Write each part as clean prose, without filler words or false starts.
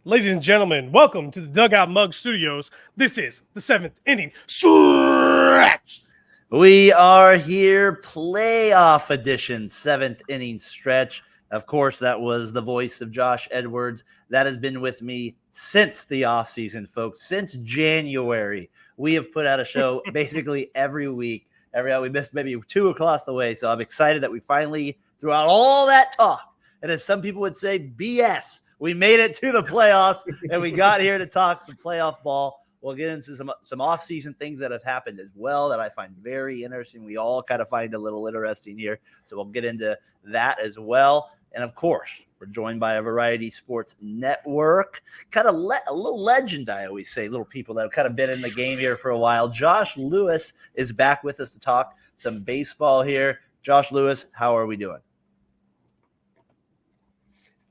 Ladies and gentlemen, welcome to the Dugout Mug Studios. This is the 7th inning stretch. We are here, playoff edition, 7th inning stretch. Of course, that was the voice of Josh Edwards. That has been with me since the offseason, folks. Since January, we have put out a show basically every week. We missed maybe 2 across the way, so I'm excited that we finally, throughout all that talk, and as some people would say, BS, we made it to the playoffs, and we got here to talk some playoff ball. We'll get into some off-season things that have happened as well that I find very interesting. We all kind of find a little interesting here, so we'll get into that as well. And, of course, we're joined by a Variety Sports Network, kind of a little legend, I always say, little people that have kind of been in the game here for a while. Josh Lewis is back with us to talk some baseball here. Josh Lewis, how are we doing?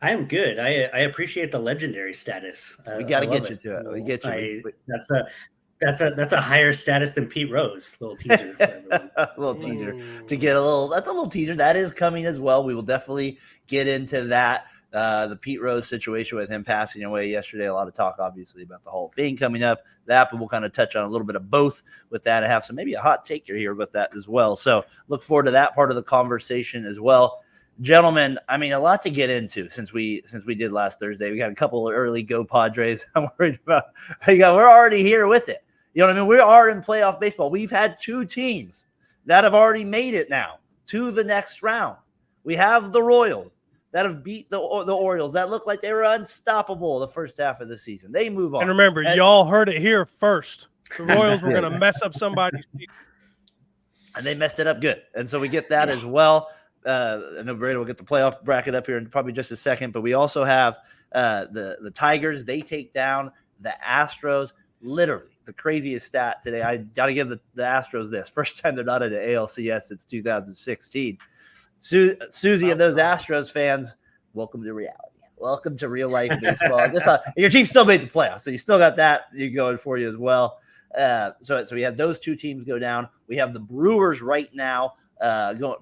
I am good. I appreciate the legendary status. We got to get you to it. We get you. That's a higher status than Pete Rose. Little teaser. A little teaser to get a little. That's a little teaser. That is coming as well. We will definitely get into that. The Pete Rose situation with him passing away yesterday. A lot of talk, obviously, about the Hall of Fame coming up. That, but we'll kind of touch on a little bit of both with that and have some maybe a hot take here with that as well. So look forward to that part of the conversation as well. Gentlemen, I mean, a lot to get into since we did last Thursday. We got a couple of early Go Padres. I'm worried about. We're already here with it. You know what I mean? We are in playoff baseball. We've had 2 teams that have already made it now to the next round. We have the Royals that have beat the Orioles that looked like they were unstoppable the first half of the season. They move on. And remember, y'all heard it here first. The Royals were going to mess up somebody's team. And they messed it up good. And so we get that as well. I know Brady will get the playoff bracket up here in probably just a second, but we also have the Tigers. They take down the Astros. Literally the craziest stat today. I got to give the Astros this. First time they're not in the ALCS since 2016. Susie and those Astros fans, welcome to reality. Welcome to real life baseball. Your team still made the playoffs, so you still got that going for you as well. So we have those 2 teams go down. We have the Brewers right now.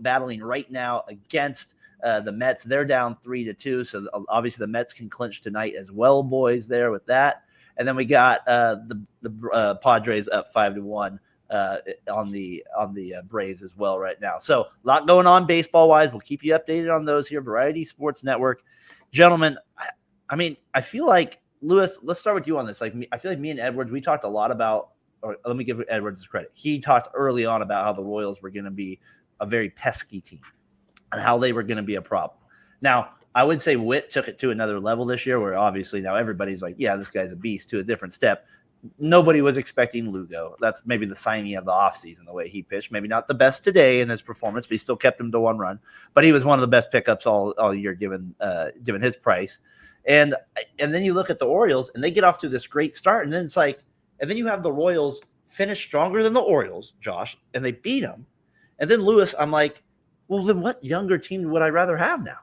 Battling right now against the Mets. They're down 3-2, so obviously the Mets can clinch tonight as well, boys, there with that. And then we got the Padres up 5-1 on the Braves as well right now. So a lot going on baseball-wise. We'll keep you updated on those here, Variety Sports Network. Gentlemen, I mean, I feel like, Lewis, let's start with you on this. I feel like me and Edwards, we talked a lot about, or let me give Edwards his credit. He talked early on about how the Royals were going to be a very pesky team and how they were going to be a problem. Now, I would say Witt took it to another level this year where obviously now everybody's like, yeah, this guy's a beast, to a different step. Nobody was expecting Lugo. That's maybe the signing of the offseason, the way he pitched. Maybe not the best today in his performance, but he still kept him to 1 run. But he was one of the best pickups all year given his price. And then you look at the Orioles, and they get off to this great start, and then it's like, and then you have the Royals finish stronger than the Orioles, Josh, and they beat them. And then Lewis, I'm like, well, then what younger team would I rather have now?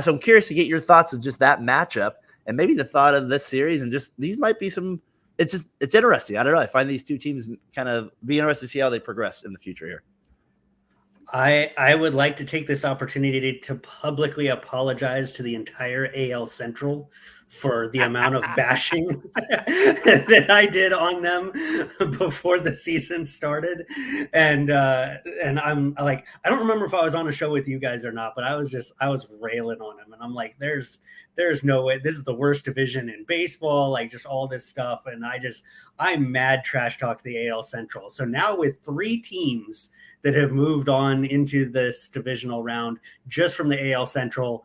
So I'm curious to get your thoughts of just that matchup and maybe the thought of this series and just these might be some – it's interesting. I don't know. I find these 2 teams kind of be interested to see how they progress in the future here. I would like to take this opportunity to publicly apologize to the entire AL Central for the amount of bashing that I did on them before the season started. And I'm like, I don't remember if I was on a show with you guys or not, but I was railing on them. And I'm like, there's no way. This is the worst division in baseball, like just all this stuff. And I'm mad trash talk to the AL Central. So now with 3 teams that have moved on into this divisional round just from the AL Central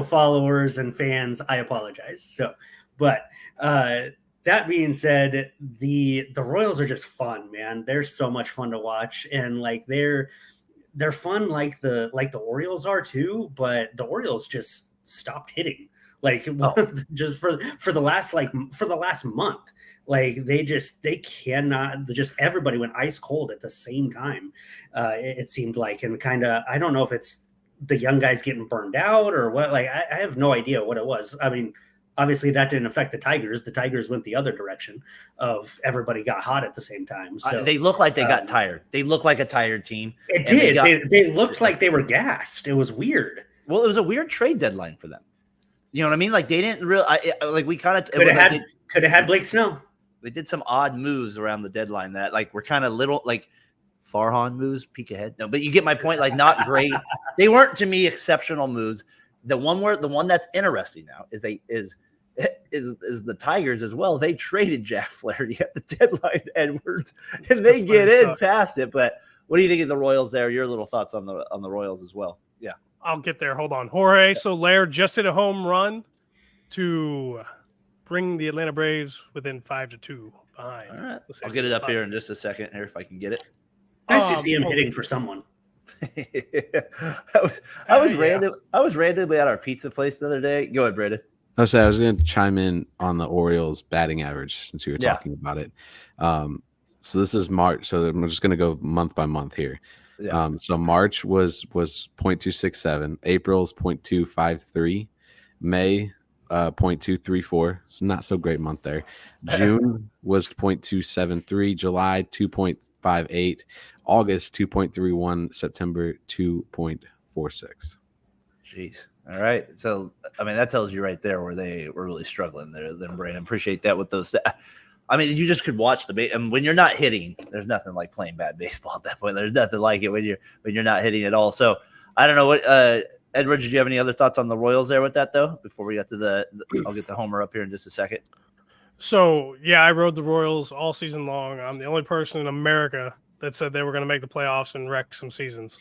followers and fans, I apologize. So, but that being said, the Royals are just fun, man. They're so much fun to watch, and like they're fun like the Orioles are too. But the Orioles just stopped hitting, just for the last month. Like they cannot, just everybody went ice cold at the same time. It seemed like, and kind of, I don't know if it's the young guys getting burned out or what. Like, I have no idea what it was. I mean, obviously that didn't affect the Tigers. The Tigers went the other direction of everybody got hot at the same time. So they look like they got tired. They look like a tired team. It did. They looked like they were gassed. It was weird. Well, it was a weird trade deadline for them. You know what I mean? Like they didn't really like we kind of could have had Blake Snow. They did some odd moves around the deadline that like were kind of little like Farhan moves, peek ahead. No, but you get my point. Like not great. They weren't to me exceptional moves. The one that's interesting now is the Tigers as well. They traded Jack Flaherty at the deadline, Edwards, and they get in past it. But what do you think of the Royals there? Your little thoughts on the Royals as well? Yeah, I'll get there. Hold on. Jorge Soler just hit a home run to bring the Atlanta Braves within 5-2 behind. All right, I'll get it up here in just a second here if I can get it. Nice to see him hitting for someone. I was randomly at our pizza place the other day. Go ahead, Brandon. I was going to chime in on the Orioles batting average since you were talking about it. So this is March. So I'm just going to go month by month here. Yeah. So March was 0.267. April's 0.253. May 0.234. It's not so great month there. June was 0.273. July 2.58. August 2.31. September 2.46. Jeez. All right. So I mean that tells you right there where they were really struggling there. Then Brandon, appreciate that with those. I mean, you just could watch and when you're not hitting, there's nothing like playing bad baseball at that point. There's nothing like it when you're not hitting at all. So I don't know what Edward, did you have any other thoughts on the Royals there with that though? Before we get to I'll get the homer up here in just a second. So yeah, I rode the Royals all season long. I'm the only person in America that said they were going to make the playoffs and wreck some seasons.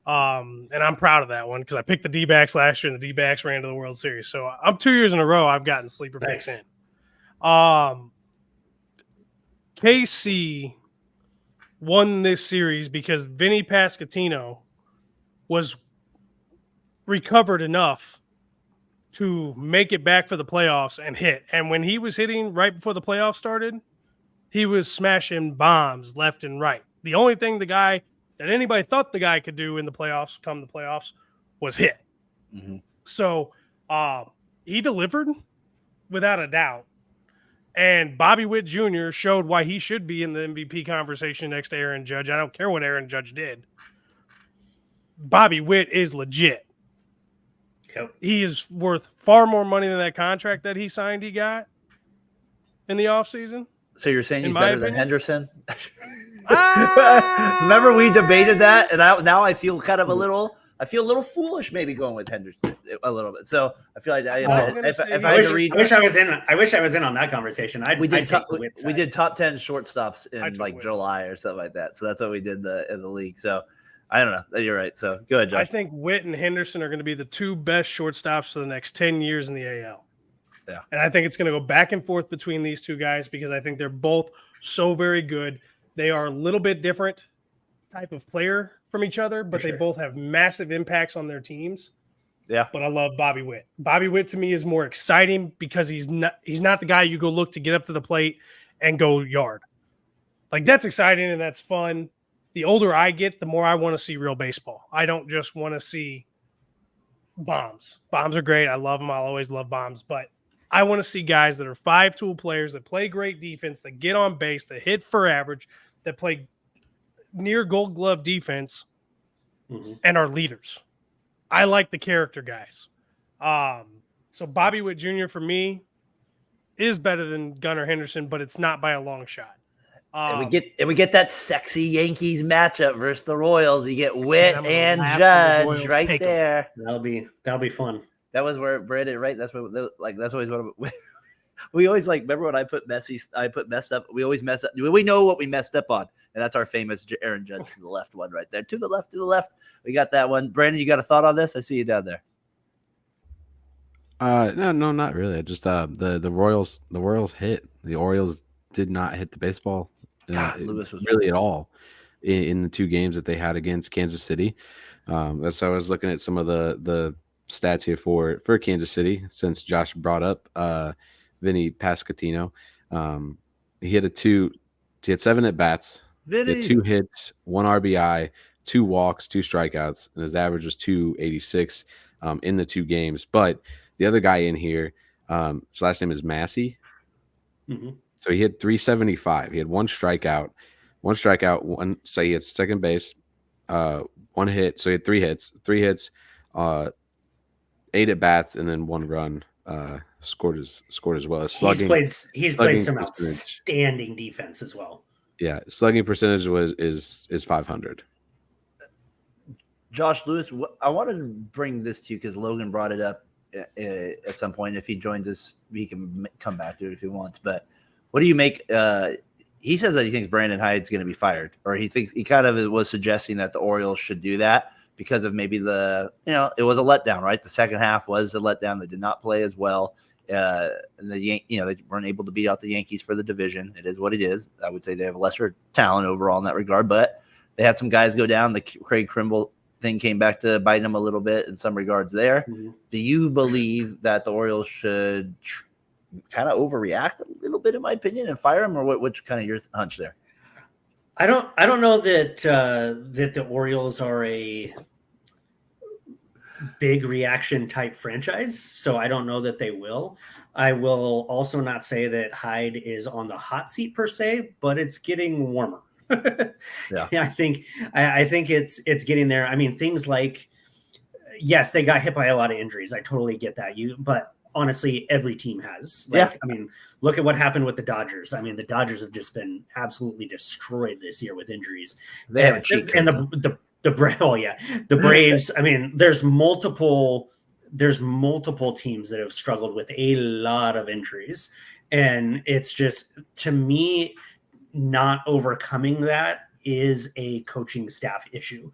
And I'm proud of that one because I picked the D-backs last year and the D-backs ran to the World Series. So I'm 2 years in a row I've gotten sleeper picks in. KC won this series because Vinny Pasquantino was recovered enough to make it back for the playoffs and hit. And when he was hitting right before the playoffs started, he was smashing bombs left and right. The only thing that anybody thought the guy could do in the playoffs, come the playoffs, was hit. Mm-hmm. So he delivered without a doubt. And Bobby Witt Jr. showed why he should be in the MVP conversation next to Aaron Judge. I don't care what Aaron Judge did. Bobby Witt is legit. Yep. He is worth far more money than that contract that he signed he got in the offseason. So you're saying he's better than Henderson? Remember we debated that, and now I feel kind of a little foolish maybe going with Henderson a little bit. So I feel like I wish I was in on that conversation. We did top 10 shortstops in like July or something like that. So that's what we did in the league. So I don't know. You're right. So go ahead, Josh. I think Witt and Henderson are going to be the two best shortstops for the next 10 years in the AL. Yeah. And I think it's going to go back and forth between these two guys because I think they're both so very good. They are a little bit different type of player from each other, but they both have massive impacts on their teams. Yeah. But I love Bobby Witt. Bobby Witt to me is more exciting because he's not the guy you go look to get up to the plate and go yard. Like that's exciting and that's fun. The older I get, the more I want to see real baseball. I don't just want to see bombs. Bombs are great. I love them. I'll always love bombs, but I want to see guys that are 5-tool players that play great defense, that get on base, that hit for average, that play near gold glove defense, and are leaders. I like the character guys. So Bobby Witt Jr. for me is better than Gunnar Henderson, but it's not by a long shot. And we get that sexy Yankees matchup versus the Royals. You get Witt and Judge right there. That'll be fun. That was where Brandon, right? That's always what we always like. Remember when I put messed up? We always mess up. We know what we messed up on, and that's our famous Aaron Judge to the left one right there. To the left. We got that one. Brandon, you got a thought on this? I see you down there. No, not really. I just the Royals hit. The Orioles did not hit the baseball Lewis was really at all in the two games that they had against Kansas City. So I was looking at some of the stats here for Kansas City since Josh brought up Vinny Pasquantino. He had 7 at bats, he had 2 hits, 1 RBI, 2 walks, 2 strikeouts, and his average was 286 in the 2 games. But the other guy in here, his last name is Massey. Mm-hmm. So he had 375. He had 1 strikeout, so he had second base, 1 hit. So he had 3 hits, 8 at bats and then 1 run scored as well. He's played some outstanding defense as well. Yeah, slugging percentage is 500. Josh Lewis, I wanted to bring this to you because Logan brought it up at some point. If he joins us, he can come back to it if he wants. But what do you make? He says that he thinks Brandon Hyde's going to be fired, or he kind of was suggesting that the Orioles should do that because of maybe it was a letdown, right? The second half was a letdown. They did not play as well. And they weren't able to beat out the Yankees for the division. It is what it is. I would say they have lesser talent overall in that regard, but they had some guys go down. The Craig Kimbrell thing came back to bite them a little bit in some regards there. Mm-hmm. Do you believe that the Orioles should kind of overreact a little bit, in my opinion, and fire him, or what's kind of your hunch there? I don't know that that the Orioles are a big reaction type franchise, so I don't know that they will. I will also not say that Hyde is on the hot seat per se, but it's getting warmer. Yeah, I think it's getting there. I mean, things like, yes, they got hit by a lot of injuries. I totally get that. But honestly, every team has. I mean, look at what happened with the Dodgers. I mean, the Dodgers have just been absolutely destroyed this year with injuries. They have a cheat code. And the Braves. I mean, there's multiple teams that have struggled with a lot of injuries, and it's just, to me, not overcoming that is a coaching staff issue.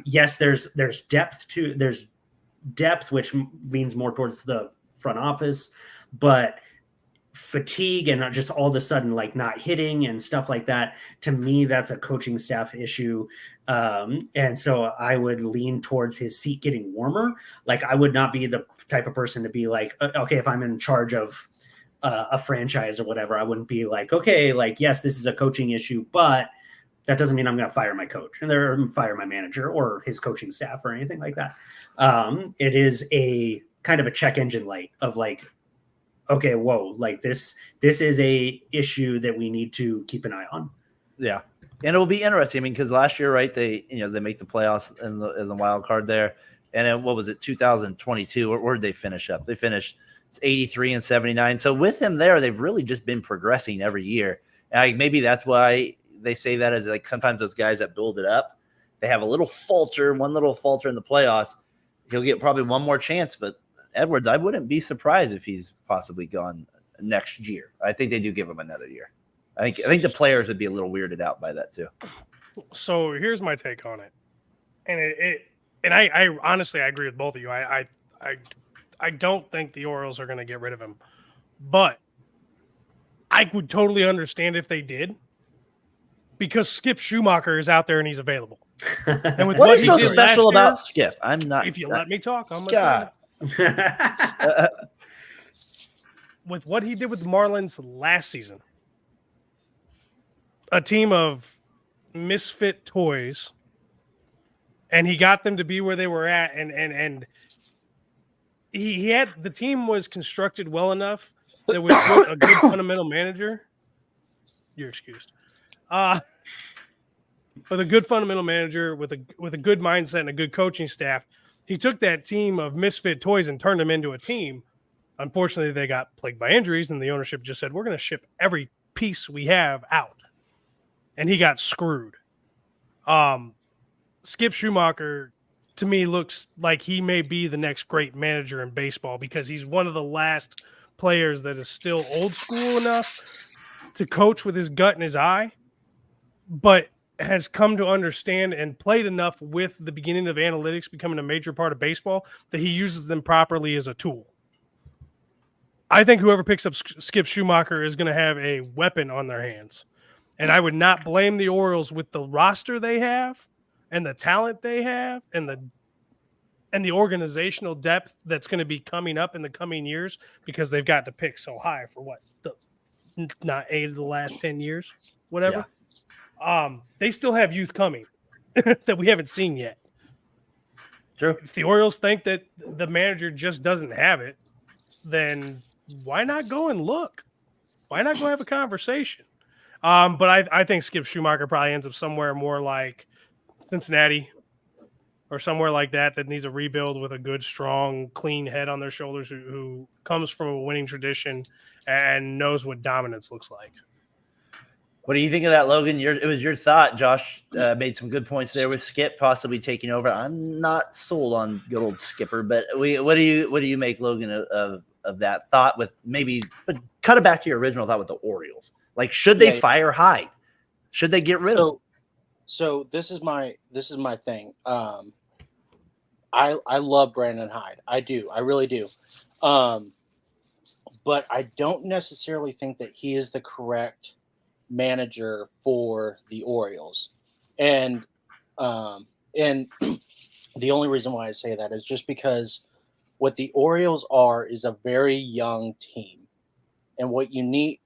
Yes, there's depth, which leans more towards the front office, but fatigue and just all of a sudden like not hitting and stuff like that, to me, that's a coaching staff issue. And so I would lean towards his seat getting warmer. Like, I would not be the type of person to be like, okay, if I'm in charge of a franchise or whatever, I wouldn't be like, okay, like, yes, this is a coaching issue, but that doesn't mean I'm going to fire my coach and fire my manager or his coaching staff or anything like that. It is a kind of a check engine light of like, okay, whoa, like this is a issue that we need to keep an eye on. Yeah. And it'll be interesting. I mean, because last year, right, they make the playoffs in the wild card there. And then what was it, 2022? Where did they finish up? They finished 83 and 79. So with him there, they've really just been progressing every year. And maybe that's why they say that, as like sometimes those guys that build it up, they have one little falter in the playoffs. He'll get probably one more chance. But Edwards, I wouldn't be surprised if he's possibly gone next year. I think they do give him another year. I think the players would be a little weirded out by that too. So here's my take on it, and I honestly, I agree with both of you. I don't think the Orioles are going to get rid of him, but I would totally understand if they did, because Skip Schumacher is out there and he's available. And with what is so special about Skip? I'm not. If you let me talk, I'm God. With what he did with the Marlins last season, a team of misfit toys, and he got them to be where they were at, and he had, the team was constructed well enough that with a good fundamental manager, you're excused. With a good fundamental manager, with a good mindset and a good coaching staff, he took that team of misfit toys and turned them into a team. Unfortunately, they got plagued by injuries, and the ownership just said, we're going to ship every piece we have out. And he got screwed. Skip Schumacher, to me, looks like he may be the next great manager in baseball, because he's one of the last players that is still old school enough to coach with his gut and his eye, but has come to understand and played enough with the beginning of analytics becoming a major part of baseball that he uses them properly as a tool. I think whoever picks up Skip Schumacher is going to have a weapon on their hands. And I would not blame the Orioles with the roster they have and the talent they have and the organizational depth that's going to be coming up in the coming years, because they've got to pick so high for not 8 of the last 10 years, whatever. Yeah. They still have youth coming that we haven't seen yet. True. If the Orioles think that the manager just doesn't have it, then why not go and look? Why not go have a conversation? But I think Skip Schumacher probably ends up somewhere more like Cincinnati or somewhere like that needs a rebuild with a good, strong, clean head on their shoulders who comes from a winning tradition and knows what dominance looks like. What do you think of that, Logan? It was your thought. Josh made some good points there with Skip possibly taking over. I'm not sold on good old Skipper, but what do you make, Logan, of that thought with but cut it back to your original thought with the Orioles. Like, should they fire Hyde? Should they get rid of him? So this is my thing. I love Brandon Hyde. I do. I really do. But I don't necessarily think that he is the correct manager for the Orioles. And the only reason why I say that is just because what the Orioles are is a very young team. And what you need,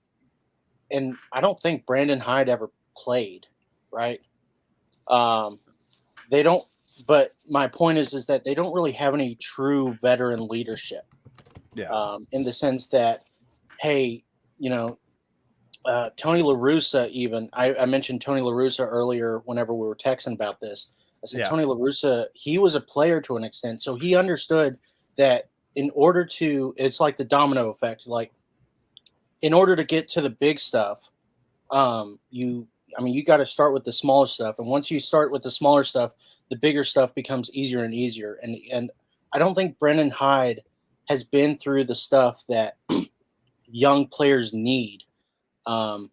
and I don't think Brandon Hyde ever played, right? They don't, but my point is that they don't really have any true veteran leadership. Yeah. In the sense that, hey, Tony La Russa, even I mentioned Tony La Russa earlier whenever we were texting about this. I said Tony La Russa, he was a player to an extent, so he understood that in order to, it's like the domino effect. Like, in order to get to the big stuff, you got to start with the smaller stuff, and once you start with the smaller stuff, the bigger stuff becomes easier and easier. And I don't think Brendan Hyde has been through the stuff that young players need. And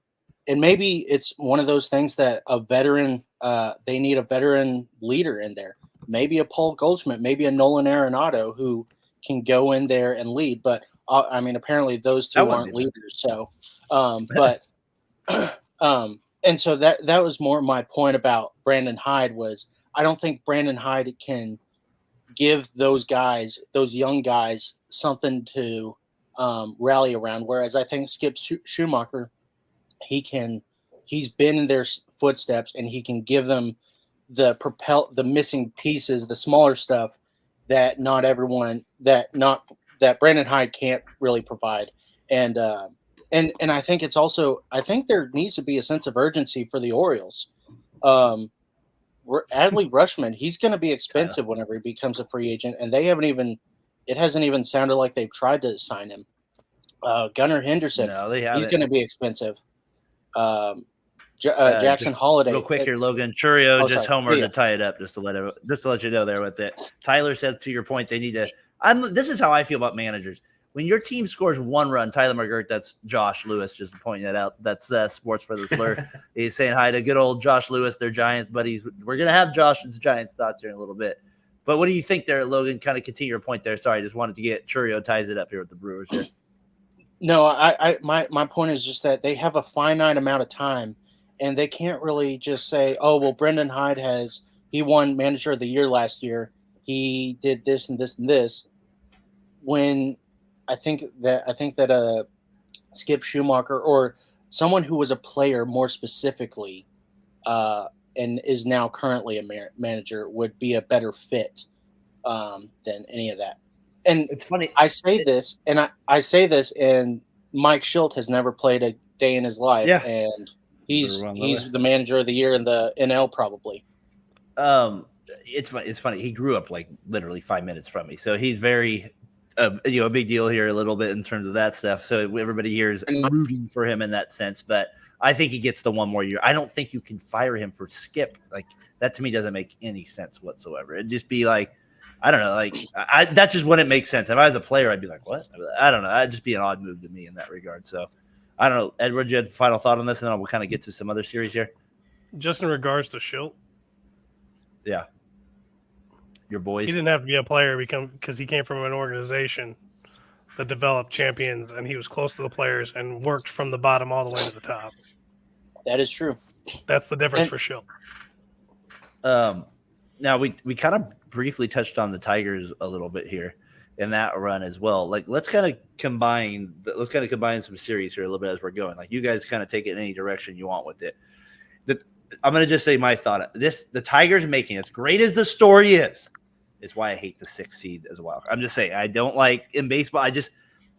maybe it's one of those things that a veteran, they need a veteran leader in there. Maybe a Paul Goldschmidt, maybe a Nolan Arenado who can go in there and lead. But apparently those two aren't leaders. So, and so that was more my point about Brandon Hyde was I don't think Brandon Hyde can give those guys, those young guys, something to rally around. Whereas I think Skip Schumacher, he's been in their footsteps and he can give them the missing pieces, the smaller stuff that that Brandon Hyde can't really provide. And I think it's also, I think there needs to be a sense of urgency for the Orioles. Adley Rutschman, he's going to be expensive whenever he becomes a free agent, and it hasn't even sounded like they've tried to sign him. Gunnar Henderson, he's going to be expensive. Jackson Holiday. Real quick here, Logan Churio homered to tie it up, just to let you know there with it. Tyler says, to your point, they need to. This is how I feel about managers. When your team scores one run, Tyler McGirt, that's Josh Lewis, just pointing that out. That's Sports for the Slur. He's saying hi to good old Josh Lewis, their Giants buddies. We're going to have Josh's Giants thoughts here in a little bit. But what do you think there, Logan? Kind of continue your point there. Sorry, just wanted to get Churio ties it up here with the Brewers here. No, my point is just that they have a finite amount of time, and they can't really just say, oh, well, Brendan Hyde he won Manager of the Year last year. He did this and this and this. When I think that Skip Schumacher or someone who was a player more specifically and is now currently a manager would be a better fit than any of that. And it's funny. I say this, and Mike Schilt has never played a day in his life, and he's the Manager of the Year in the NL probably. It's funny. He grew up like literally 5 minutes from me, so he's very a big deal here a little bit in terms of that stuff. So everybody here is rooting for him in that sense. But I think he gets the one more year. I don't think you can fire him for Skip. Like, that to me doesn't make any sense whatsoever. It'd just be like, I don't know. Like, that just wouldn't make sense. If I was a player, I'd be like, what? I don't know. That'd just be an odd move to me in that regard. So I don't know. Edward, you had a final thought on this, and then we'll kind of get to some other series here. Just in regards to Schilt. Yeah. Your boys. He didn't have to be a player because he came from an organization that developed champions, and he was close to the players and worked from the bottom all the way to the top. That is true. That's the difference for Schilt. Now we kind of briefly touched on the Tigers a little bit here in that run as well. Like, let's kind of combine some series here a little bit as we're going. Like, you guys kind of take it in any direction you want with it. I'm going to just say my thought. The Tigers making, as great as the story is why I hate the 6th seed as well. I'm just saying, I don't like in baseball.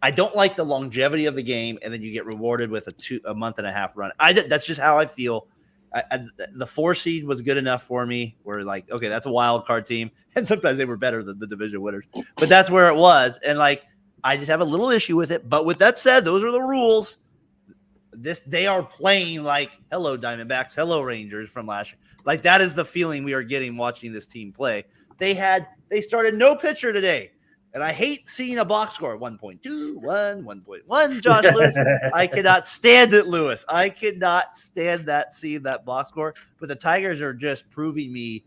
I don't like the longevity of the game, and then you get rewarded with a month and a half run. That's just how I feel the 4 seed was good enough for me. We're like, okay, that's a wild card team, and sometimes they were better than the division winners, but that's where it was. And like, I just have a little issue with it. But with that said, those are the rules. They are playing like hello Diamondbacks, hello Rangers from last year. Like, that is the feeling we are getting watching this team play. They started no pitcher today. And I hate seeing a box score 1.2, 1.1. Josh Lewis. I cannot stand it, Lewis. I cannot stand seeing that box score. But the Tigers are just proving me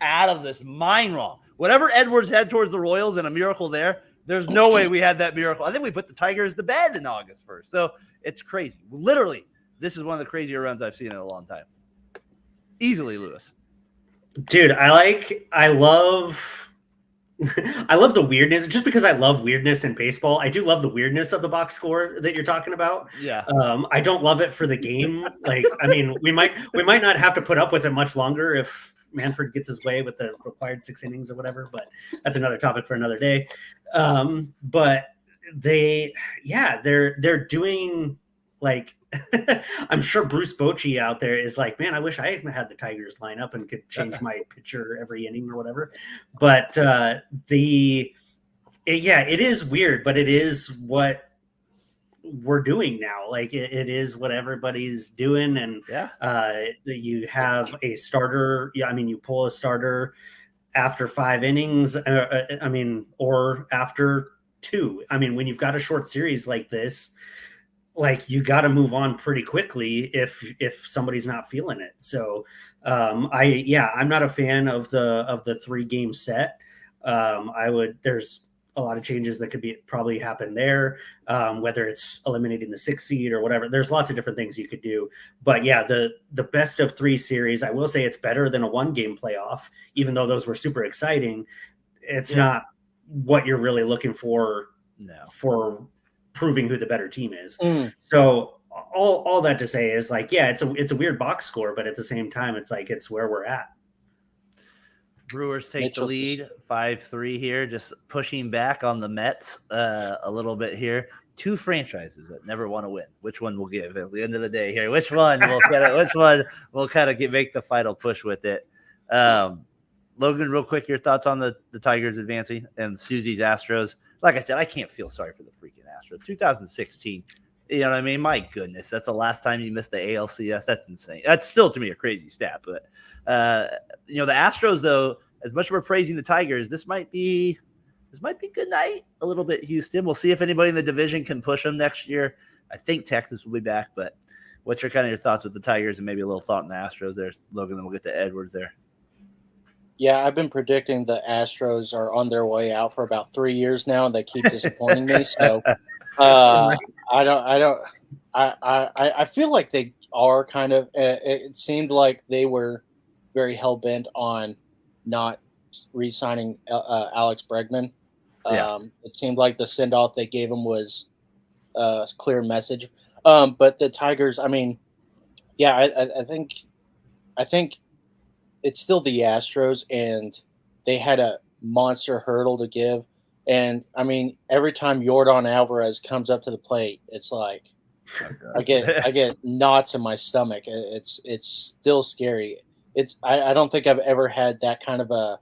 out of this mind wrong. Whatever Edwards had towards the Royals and a miracle there's no way we had that miracle. I think we put the Tigers to bed in August 1st. So it's crazy. Literally, this is one of the crazier runs I've seen in a long time. Easily, Lewis. Dude, I love the weirdness. Just because I love weirdness in baseball, I do love the weirdness of the box score that you're talking about. Yeah. I don't love it for the game. Like, I mean, we might not have to put up with it much longer if Manfred gets his way with the required 6 innings or whatever, but that's another topic for another day. But they're doing, like, I'm sure Bruce Bochy out there is like, man, I wish I had the Tigers line up and could change my pitcher every inning or whatever. But it is weird, but it is what we're doing now. Like, it is what everybody's doing. And you have a starter. Yeah, I mean, you pull a starter after 5 innings. Or after 2. I mean, when you've got a short series like this, like, you got to move on pretty quickly if somebody's not feeling it. So I'm not a fan of the 3-game set. There's a lot of changes that could probably happen there, whether it's eliminating the 6 seed or whatever. There's lots of different things you could do. But yeah, the best of 3 series, I will say it's better than a 1-game playoff, even though those were super exciting. It's not what you're really looking for for proving who the better team is. So all that to say is, like, yeah, it's a weird box score, but at the same time, it's like, it's where we're at. Brewers take the lead 5-3 here, just pushing back on the Mets a little bit here. 2 franchises that never want to win. Which one we'll give at the end of the day here? Which one will kind of make the final push with it? Logan, real quick, your thoughts on the Tigers advancing and Susie's Astros. Like I said, I can't feel sorry for the freaking Astros. 2016, you know what I mean? My goodness, that's the last time you missed the ALCS. That's insane. That's still, to me, a crazy stat. But, the Astros, though, as much as we're praising the Tigers, this might be good night a little bit, Houston. We'll see if anybody in the division can push them next year. I think Texas will be back. But what's your thoughts with the Tigers, and maybe a little thought on the Astros there, Logan? Then we'll get to Edwards there. Yeah, I've been predicting the Astros are on their way out for about 3 years now, and they keep disappointing me. So I feel like they are kind of. It seemed like they were very hell bent on not re-signing Alex Bregman. It seemed like the send off they gave him was a clear message. But the Tigers, I mean, yeah, I think it's still the Astros, and they had a monster hurdle to give. And I mean, every time Yordan Alvarez comes up to the plate, it's like I get knots in my stomach. It's still scary. I don't think I've ever had that kind of a.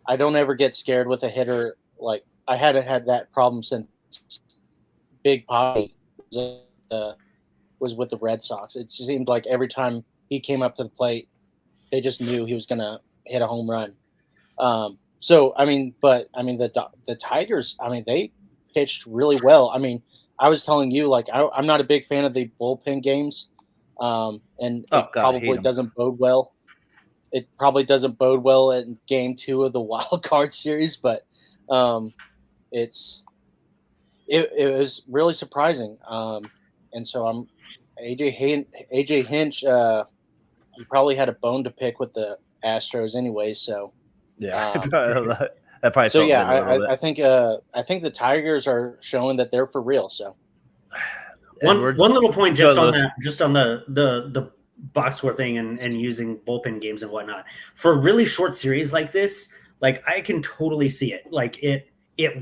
I don't ever get scared with a hitter. Like, I hadn't had that problem since Big Poppy was with the Red Sox. It seemed like every time he came up to the plate, they just knew he was going to hit a home run. The Tigers, I mean, they pitched really well. I mean, I was telling you, like, I'm not a big fan of the bullpen games, probably doesn't bode well. It probably doesn't bode well in Game 2 of the Wild Card Series, but it was really surprising. And so AJ Hinch. He probably had a bone to pick with the Astros anyway. So yeah, that probably. So yeah, I think the Tigers are showing that they're for real. So one little point just on the box score thing and using bullpen games and whatnot for a really short series like this. Like, I can totally see it. Like, it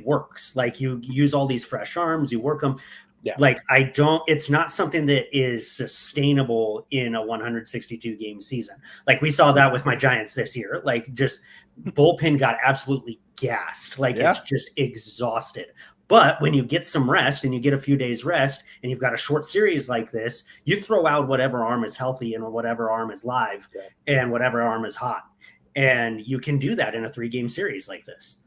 works. Like, you use all these fresh arms, you work them. Yeah. Like it's not something that is sustainable in a 162 game season. Like we saw that with my Giants this year. Like just bullpen got absolutely gassed. Like it's just exhausted. But when you get some rest and you get a few days rest and you've got a short series like this, you throw out whatever arm is healthy and whatever arm is live and whatever arm is hot. And you can do that in a 3-game series like this.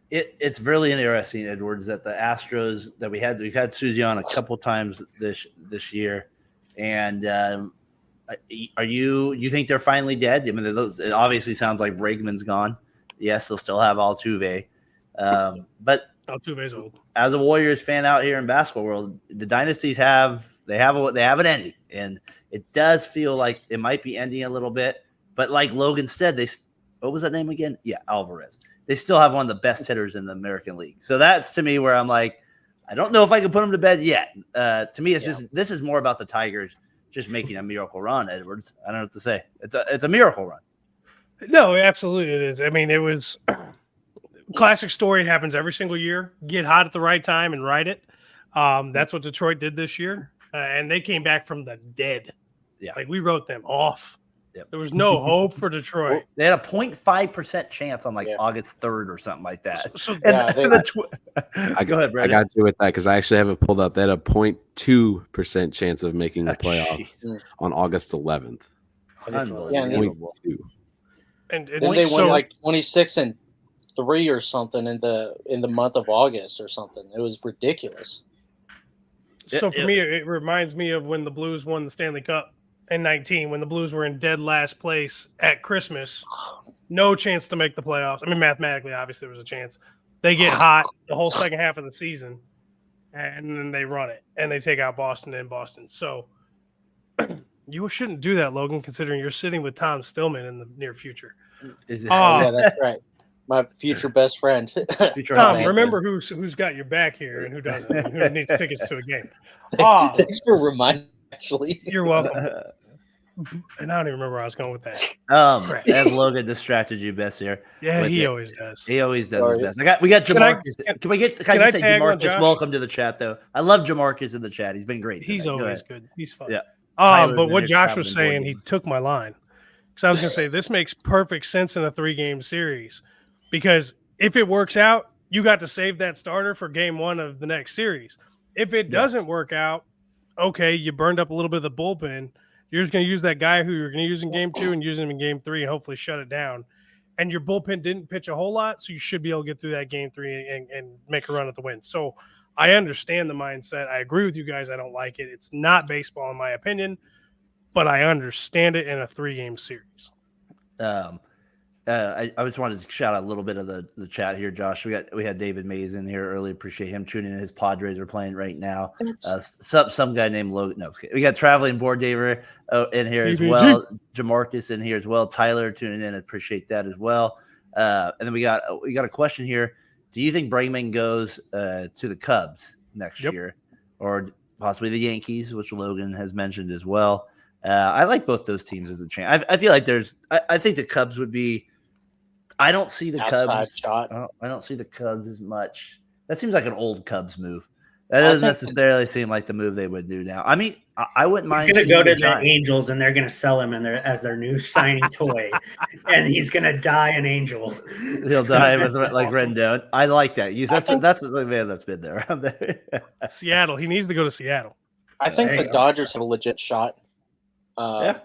It's really interesting, Edwards, that the Astros that we've had Susie on a couple times this year, and you think they're finally dead? I mean, it obviously sounds like Bregman's gone. Yes, they'll still have Altuve, but Altuve's old. As a Warriors fan out here in basketball world, the dynasties have an ending, and it does feel like it might be ending a little bit. But like Logan said, what was that name again? Yeah, Alvarez. They still have one of the best hitters in the American League. So that's to me where I'm like, I don't know if I can put them to bed yet. To me, this is more about the Tigers just making a miracle run, Edwards. I don't know what to say. It's a miracle run. No, absolutely it is. I mean, it was classic story. It happens every single year. Get hot at the right time and ride it. That's what Detroit did this year. And they came back from the dead. Yeah. Like we wrote them off. Yep. There was no hope for Detroit. They had a 0.5% chance on August 3rd or something like that. Go ahead, Brandon. I got you with that because I actually have it pulled up. They had a 0.2% chance of making the playoffs on August 11th. Unbelievable. And they won like 26-3 or something in the month of August or something. It was ridiculous. So for me, it reminds me of when the Blues won the Stanley Cup in 19, when the Blues were in dead last place at Christmas. No chance to make the playoffs. I mean, mathematically, obviously, there was a chance. They get hot the whole second half of the season, and then they run it, and they take out Boston in Boston. So you shouldn't do that, Logan, considering you're sitting with Tom Stillman in the near future. Yeah, that's right. My future best friend. Tom, remember who's got your back here and who doesn't, and who needs tickets to a game. Thanks for reminding me, actually. You're welcome. And I don't even remember where I was going with that. As Logan distracted you best here. Yeah, he always does. He always does his best. We got Jamarcus. Can I say Jamarcus? Welcome to the chat, though. I love Jamarcus in the chat. He's been great. He's always good. He's fun. Yeah. But what Josh was saying, he took my line. Because I was going to say, this makes perfect sense in a 3-game series. Because if it works out, you got to save that starter for game 1 of the next series. If it doesn't work out, okay, you burned up a little bit of the bullpen. You're just going to use that guy who you're going to use in game 2 and use him in game 3 and hopefully shut it down. And your bullpen didn't pitch a whole lot, so you should be able to get through that game 3 and make a run at the win. So I understand the mindset. I agree with you guys. I don't like it. It's not baseball, in my opinion, but I understand it in a 3-game series. I just wanted to shout out a little bit of the chat here, Josh. We had David Mays in here early. Appreciate him tuning in. His Padres are playing right now. Some guy named Logan. No, we got Traveling Board Daver in here as well. Jamarcus in here as well. Tyler tuning in. Appreciate that as well. And then we got a question here. Do you think Bregman goes to the Cubs next year, or possibly the Yankees, which Logan has mentioned as well? I like both those teams as a chance. I feel like I think the Cubs would be. I don't see the Cubs. I don't see the Cubs as much. That seems like an old Cubs move. That doesn't necessarily seem like the move they would do now. I mean, I wouldn't mind. He's going to go to the Angels, and they're going to sell him as their new signing toy, and he's going to die an Angel. He'll die with like Rendon. I like that. That's the man that's been there around there. Seattle. He needs to go to Seattle. I think the Dodgers have a legit shot. Yeah.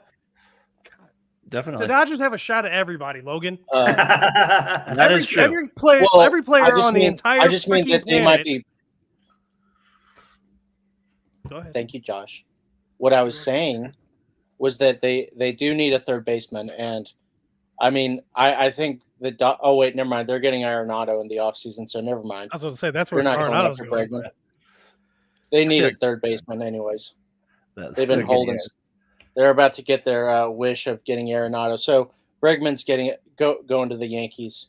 Definitely. The Dodgers have a shot at everybody, Logan. That is true. Every player on the entire I just mean that they might be. Go ahead. Thank you, Josh. What I was saying was that they do need a third baseman. And, I mean, I think oh, wait, never mind. They're getting Arenado in the offseason, so never mind. I was going to say, that's where Arenado's going. They need a third baseman anyways. They've been holding – they're about to get their wish of getting Arenado. So Bregman's going to the Yankees.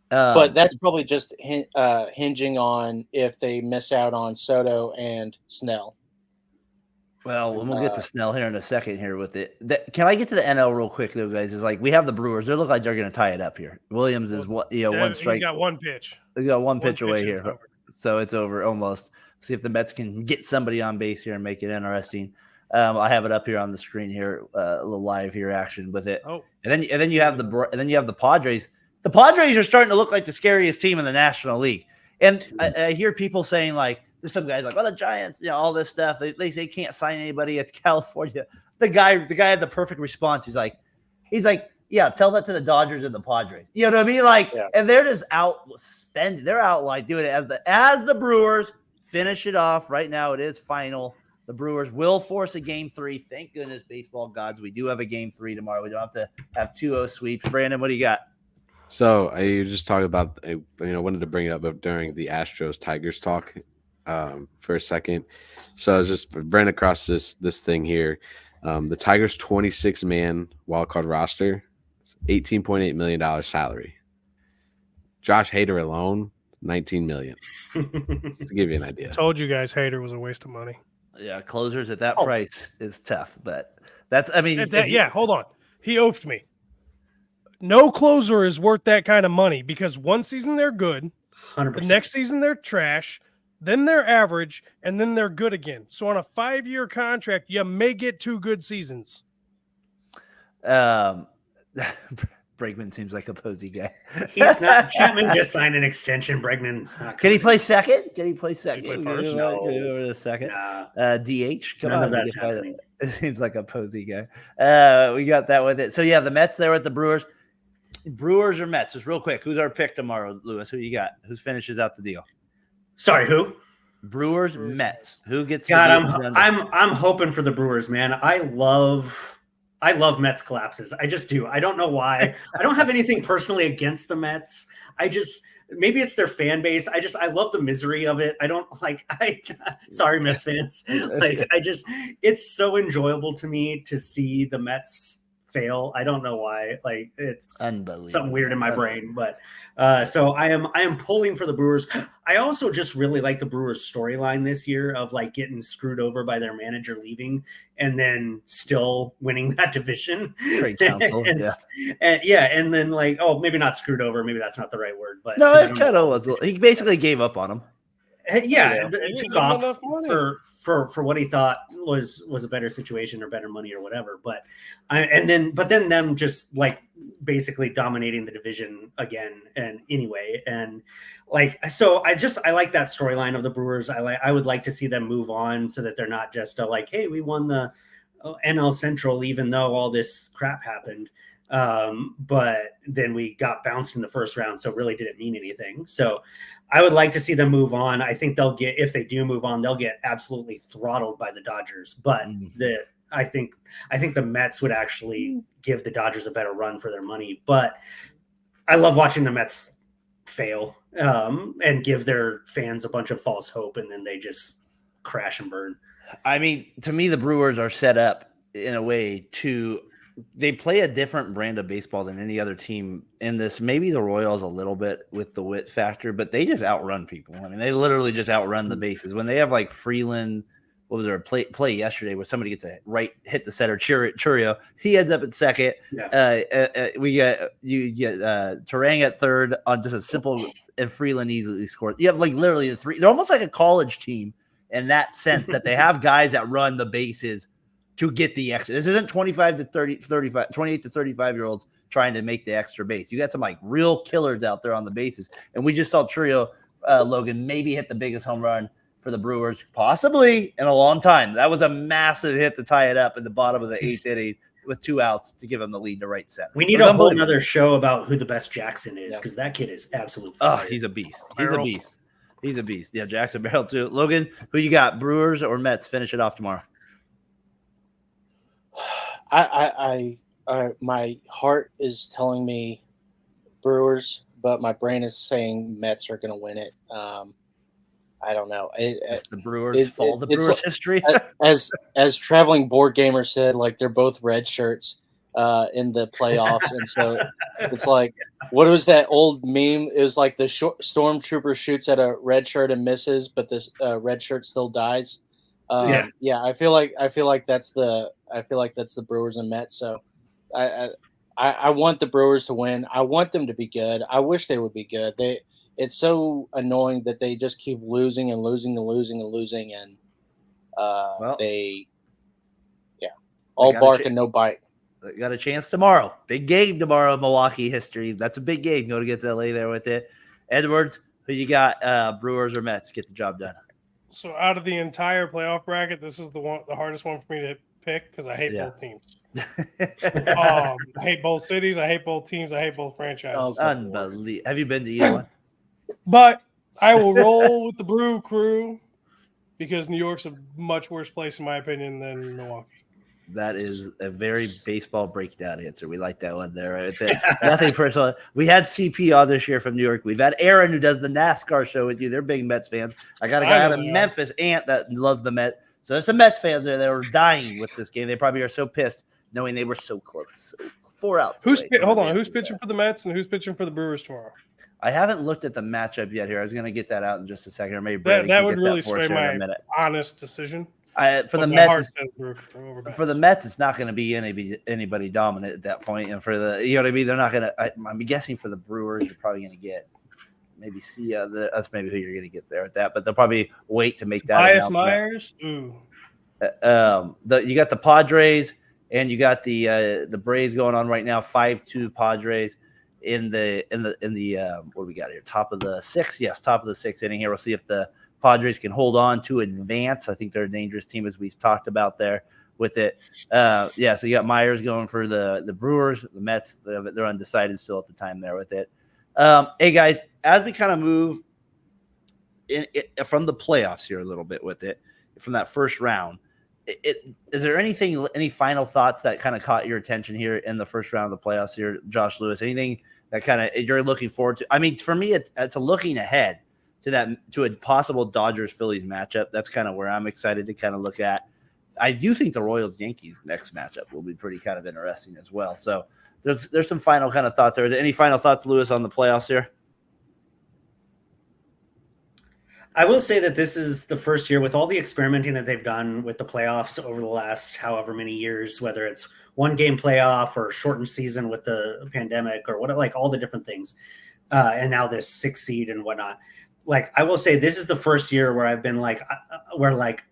But that's probably just hinging on if they miss out on Soto and Snell. Well, we'll get to Snell here in a second here with it. Can I get to the NL real quick, though, guys? It's like we have the Brewers. They look like they're going to tie it up here. Williams is one strike. He's got one pitch. He's got one pitch away here. So it's over almost. See if the Mets can get somebody on base here and make it interesting. I have it up here on the screen here, a little live here action with it. Oh, and then you have the Padres. The Padres are starting to look like the scariest team in the National League. And I hear people saying, like, there's some guys like, well, the Giants, all this stuff. They can't sign anybody at California. The guy had the perfect response. He's like, yeah, tell that to the Dodgers and the Padres. You know what I mean? Like, and they're just out spending. They're out like doing it as the Brewers finish it off. Right now, it is final. The Brewers will force a game 3. Thank goodness, baseball gods. We do have a game 3 tomorrow. We don't have to have 2-0 sweeps. Brandon, what do you got? So you just talked about, wanted to bring it up during the Astros Tigers talk for a second. So I was just ran across this thing here. The Tigers' 26-man wildcard roster, $18.8 million salary. Josh Hader alone, $19 million. Just to give you an idea. Told you guys Hader was a waste of money. Yeah, closers at that price is tough, but that's, I mean, hold on. He oafed me. No closer is worth that kind of money because one season they're good, 100%. the next season they're trash, then they're average, and then they're good again. So on a 5-year contract, you may get 2 good seasons. Bregman seems like a Posey guy. He's not. Chapman just signed an extension. Bregman's not. Can he play second? Can he play second? Can he play first? No. Over the second. Nah. DH. Come None on. of that's happening. It seems like a Posey guy. We got that with it. So, yeah, the Mets there at the Brewers. Brewers or Mets? Just real quick. Who's our pick tomorrow, Lewis? Who you got? Who finishes out the deal? Sorry, who? Brewers, Mets. Who gets? God, I'm hoping for the Brewers, man. I love Mets collapses. I just do. I don't know why. I don't have anything personally against the Mets. Maybe it's their fan base. I love the misery of it. I don't sorry, Mets fans. It's so enjoyable to me to see the Mets fail. I don't know why. Like, it's unbelievable. Something weird in my brain, but so I am pulling for the Brewers. I also just really like the Brewers storyline this year of like getting screwed over by their manager leaving and then still winning that division. Great counsel. and then like, oh, maybe not screwed over. Maybe that's not the right word, but no, it kind of was. He basically gave up on him. Yeah, took off for what he thought was a better situation or better money or whatever. But then them just like basically dominating the division again and anyway. And like, so I like that storyline of the Brewers. I would like to see them move on so that they're not just like, hey, we won the NL Central, even though all this crap happened. But then we got bounced in the first round, so it really didn't mean anything. So I would like to see them move on. I think if they do move on, they'll get absolutely throttled by the Dodgers. But I think the Mets would actually give the Dodgers a better run for their money. But I love watching the Mets fail and give their fans a bunch of false hope, and then they just crash and burn. I mean, to me, the Brewers are set up in a way they play a different brand of baseball than any other team in this. Maybe the Royals a little bit with the wit factor, but they just outrun people. I mean, they literally just outrun the bases. When they have like Freeland, what was their play yesterday where somebody gets a hit the center, Churio, he ends up at second. Yeah. You get Terang at third on just a simple, and Freeland easily scores. You have like literally the three. They're almost like a college team in that sense that they have guys that run the bases to get the extra. This isn't 28 to 35-year-olds trying to make the extra base. You got some like real killers out there on the bases. And we just saw Trio, Logan, maybe hit the biggest home run for the Brewers, possibly in a long time. That was a massive hit to tie it up in the bottom of the 8th inning with 2 outs to give them the lead to right center. We need a whole another show about who the best Jackson is, because that kid is absolute fire. Oh, he's a beast. He's a beast. Yeah, Jackson Barrel too. Logan, who you got, Brewers or Mets? Finish it off tomorrow. My heart is telling me Brewers, but my brain is saying Mets are going to win it. I don't know. It's the Brewers' fault. The Brewers' history. as traveling board gamer said, like they're both red shirts in the playoffs, and so it's like, what was that old meme? It was like the stormtrooper shoots at a red shirt and misses, but this red shirt still dies. Yeah, I feel like that's the Brewers and Mets. So I want the Brewers to win. I want them to be good. I wish they would be good. it's so annoying that they just keep losing and losing and losing and losing, and all bark and no bite. They got a chance tomorrow. Big game tomorrow, Milwaukee history. That's a big game. Going against LA there with it. Edwards, who you got? Brewers or Mets? Get the job done. So out of the entire playoff bracket, this is the hardest one for me to pick because I hate both teams. I hate both cities. I hate both teams. I hate both franchises. Unbelievable. Have you been to either one? But I will roll with the Brew Crew because New York's a much worse place, in my opinion, than Milwaukee. That is a very baseball breakdown answer. We like that one there. Right? Nothing personal. We had CP on this year from New York. We've had Aaron, who does the NASCAR show with you. They're big Mets fans. I got a guy out of Memphis, Ant, that loves the Mets. So there's some Mets fans there that were dying with this game. They probably are so pissed knowing they were so close. So 4 outs. Who's pitching for the Mets and who's pitching for the Brewers tomorrow? I haven't looked at the matchup yet here. I was going to get that out in just a second. Or maybe that would really sway my honest decision. For the Mets, it's not going to be anybody dominant at that point. And for the, you know what I mean, they're not going to. I'm guessing for the Brewers, you're probably going to get maybe that's maybe who you're going to get there at that. But they'll probably wait to make that announcement. Myers. Ooh. You got the Padres and you got the Braves going on right now. 5-2 Padres in the what do we got here? Top of the sixth. Yes, top of the sixth inning here. We'll see if the Padres can hold on to advance. I think they're a dangerous team, as we've talked about there with it. So you got Myers going for the Brewers, the Mets. They're undecided still at the time there with it. Hey, guys, as we kind of move from the playoffs here a little bit with it, from that first round, is there any final thoughts that kind of caught your attention here in the first round of the playoffs here, Josh Lewis? Anything that kind of you're looking forward to? I mean, for me, it's a looking ahead to a possible Dodgers-Phillies matchup. That's kind of where I'm excited to kind of look at. I do think the Royals-Yankees next matchup will be pretty kind of interesting as well. So there's some final kind of thoughts there. Are there any final thoughts, Lewis, on the playoffs here? I will say that this is the first year with all the experimenting that they've done with the playoffs over the last however many years, whether it's one game playoff or shortened season with the pandemic or what, like all the different things. And now this 6th seed and whatnot. Like, I will say this is the first year where I've been like,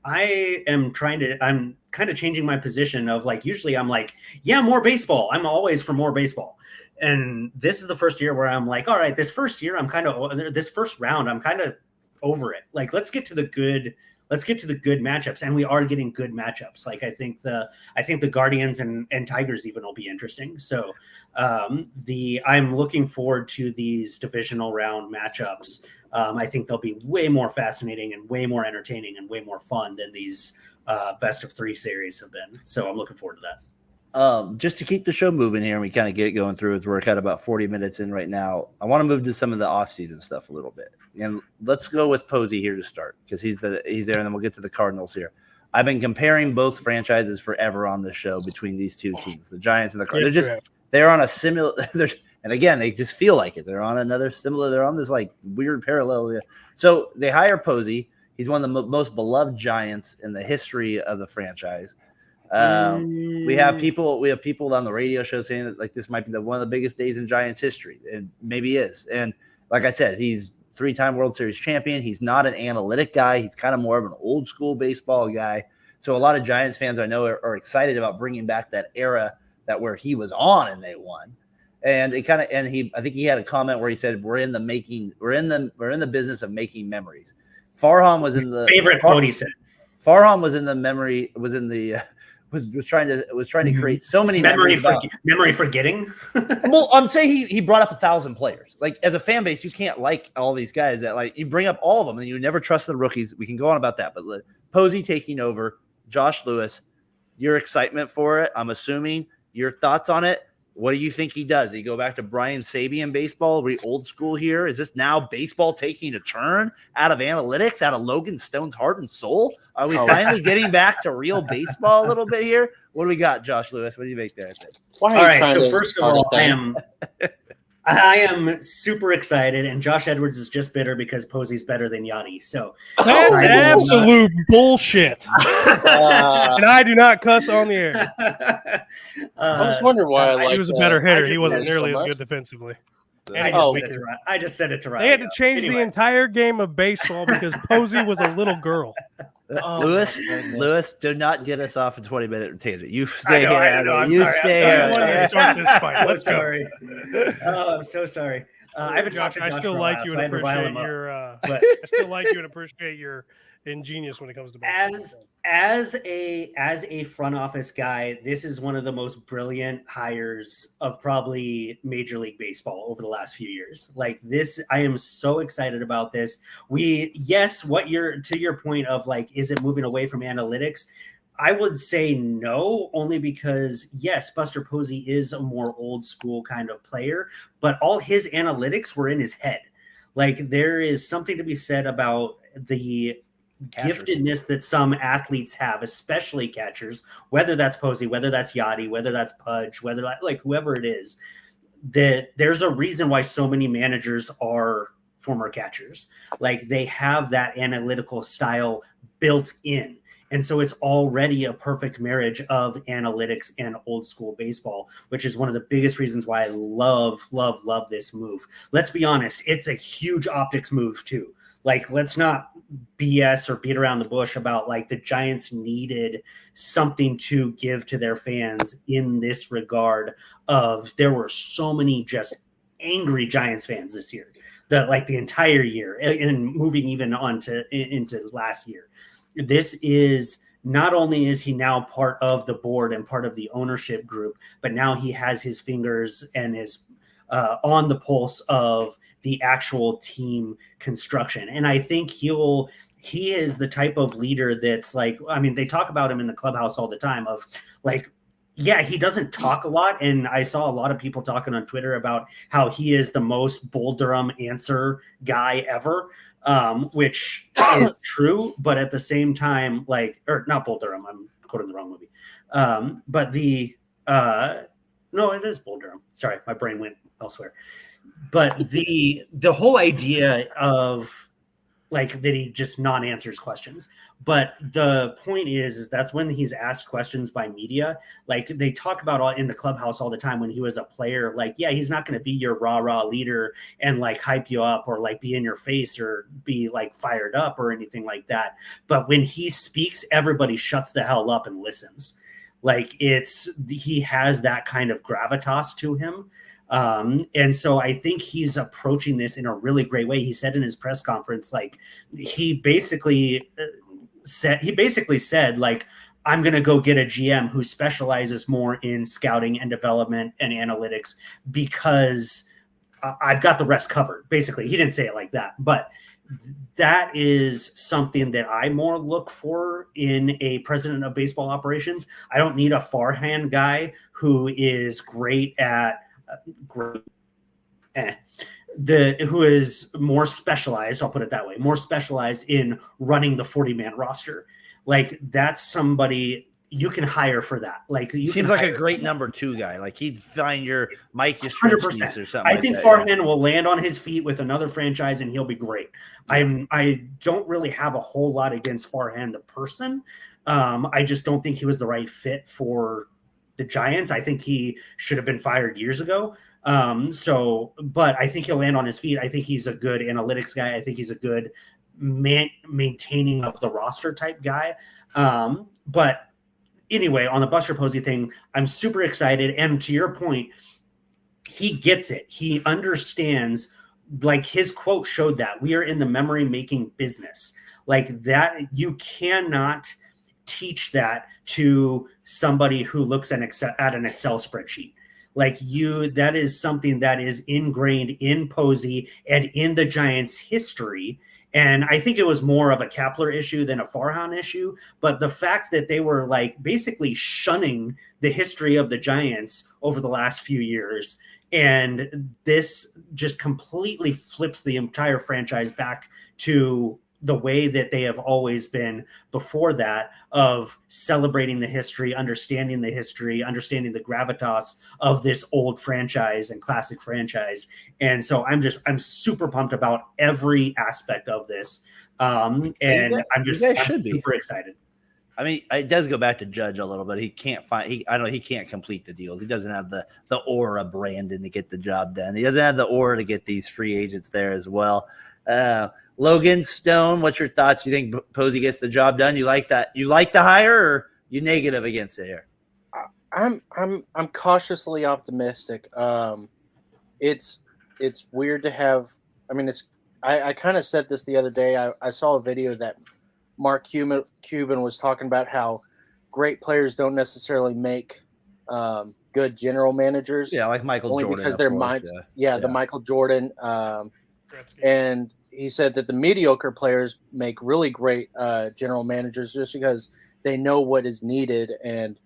I'm kind of changing my position of like, usually I'm like, yeah, more baseball. I'm always for more baseball. And this is the first year where I'm like, all right, this first round, I'm kind of over it. Like, let's get to the good matchups. And we are getting good matchups. Like, I think the Guardians and Tigers even will be interesting. So I'm looking forward to these divisional round matchups. I think they'll be way more fascinating and way more entertaining and way more fun than these best of 3 series have been. So I'm looking forward to that. Just to keep the show moving here and we kind of get going through as we're at about 40 minutes in right now, I want to move to some of the offseason stuff a little bit. And let's go with Posey here to start because he's there, and then we'll get to the Cardinals here. I've been comparing both franchises forever on this show between these two teams, the Giants and the Cardinals. They're on a similar and again, they just feel like it. They're on another similar. They're on this like weird parallel. So they hire Posey. He's one of the most beloved Giants in the history of the franchise. We have people on the radio show saying that like this might be one of the biggest days in Giants history, and maybe is. And like I said, he's 3-time World Series champion. He's not an analytic guy. He's kind of more of an old school baseball guy. So a lot of Giants fans I know are excited about bringing back that era that where he was on and they won. And I think he had a comment where he said, we're in the business of making memories. Farhan was in the favorite quote he said. Farhan was in the memory, was trying to create so many memory forgetting. Well, I'm saying he brought up 1,000 players. Like as a fan base, you can't like all these guys that like you bring up all of them and you never trust the rookies. We can go on about that, but Posey taking over, Josh Lewis, your excitement for it. I'm assuming your thoughts on it. What do you think he does? He go back to Brian Sabian baseball? Are we old school here? Is this now baseball taking a turn out of analytics, out of Logan Stone's heart and soul? Are we finally getting back to real baseball a little bit here? What do we got, Josh Lewis? What do you make there? All right, so first of all, I am super excited, and Josh Edwards is just bitter because Posey's better than Yanni. So that's absolute bullshit. And I do not cuss on the air. I was wondering why he was a better hitter. He wasn't nearly as good defensively. I just said it to Riley. They had to change the entire game of baseball because Posey was a little girl. Lewis, do not get us off a 20-minute tangent. You stay here. I'm you sorry. stay I wanted to start this fight. Let's go. Oh, I'm so sorry. I haven't talked to Josh I still for a like while, you so and I had to rile appreciate him up. your. But I still like you and appreciate your ingenious when it comes to baseball. As a front office guy, this is one of the most brilliant hires of probably Major League Baseball over the last few years. Like this, I am so excited about this. To your point of like, is it moving away from analytics? I would say no, only because yes, Buster Posey is a more old school kind of player, but all his analytics were in his head. Like there is something to be said about the giftedness that some athletes have, especially catchers, whether that's Posey, whether that's Yachty, whether that's Pudge, whether like whoever it is, that there's a reason why so many managers are former catchers. Like they have that analytical style built in. And so it's already a perfect marriage of analytics and old school baseball, which is one of the biggest reasons why I love this move. Let's be honest. It's a huge optics move too. Like, let's not BS or beat around the bush about like the Giants needed something to give to their fans in this regard of there were so many just angry Giants fans this year that like the entire year and moving even on into last year. This is not only is he now part of the board and part of the ownership group, but now he has his fingers and his on the pulse of the actual team construction. And I think he is the type of leader that's like, I mean, they talk about him in the clubhouse all the time of like, yeah, he doesn't talk a lot. And I saw a lot of people talking on Twitter about how he is the most Bull Durham answer guy ever. Which is true, but at the same time, like, or not Bull Durham, I'm quoting the wrong movie. But no, it is Bull Durham. Sorry, my brain went elsewhere. But the whole idea of like that he just non-answers questions. But the point is that's when he's asked questions by media. Like they talk about in the clubhouse all the time when he was a player, like, yeah, he's not going to be your rah leader and like hype you up or like be in your face or be like fired up or anything like that. But when he speaks, everybody shuts the hell up and listens. Like he has that kind of gravitas to him. And so I think he's approaching this in a really great way. He said in his press conference, like he basically said like, I'm going to go get a GM who specializes more in scouting and development and analytics because I've got the rest covered. Basically, he didn't say it like that, but that is something that I more look for in a president of baseball operations. I don't need a Farhan guy who is great at who is more specialized, I'll put it that way, more specialized in running the 40-man roster. Like that's somebody you can hire for that. Like you seems like a great number 2 guy. Like he'd find your Mike 100%. or something. I think Farhan will land on his feet with another franchise and he'll be great. Yeah. I don't really have a whole lot against Farhan the person. I just don't think he was the right fit for the Giants. I think he should have been fired years ago. But I think he'll land on his feet. I think he's a good analytics guy. I think he's a good maintaining of the roster type guy. But anyway, on the Buster Posey thing, I'm super excited. And to your point, he gets it. He understands, like his quote showed that we are in the memory making business. Like that, you cannot teach that to somebody who looks at an Excel spreadsheet. Like that is something that is ingrained in Posey and in the Giants' history. And I think it was more of a Kapler issue than a Farhan issue. But the fact that they were like basically shunning the history of the Giants over the last few years, and this just completely flips the entire franchise back to the way that they have always been before that, of celebrating the history, understanding the gravitas of this old franchise and classic franchise. And so I'm super pumped about every aspect of this. I'm super excited. I mean, it does go back to Judge a little bit. He can't he can't complete the deals. He doesn't have the aura Brandon to get the job done. He doesn't have the aura to get these free agents there as well. Logan Stone, what's your thoughts? You think Posey gets the job done? You like that? You like the hire, or you negative against it here? I'm cautiously optimistic. It's weird to have. I mean, I kind of said this the other day. I saw a video that Mark Cuban was talking about how great players don't necessarily make good general managers. Yeah, like Michael only Jordan, because their minds. Yeah, the Michael Jordan. And he said that the mediocre players make really great general managers just because they know what is needed. And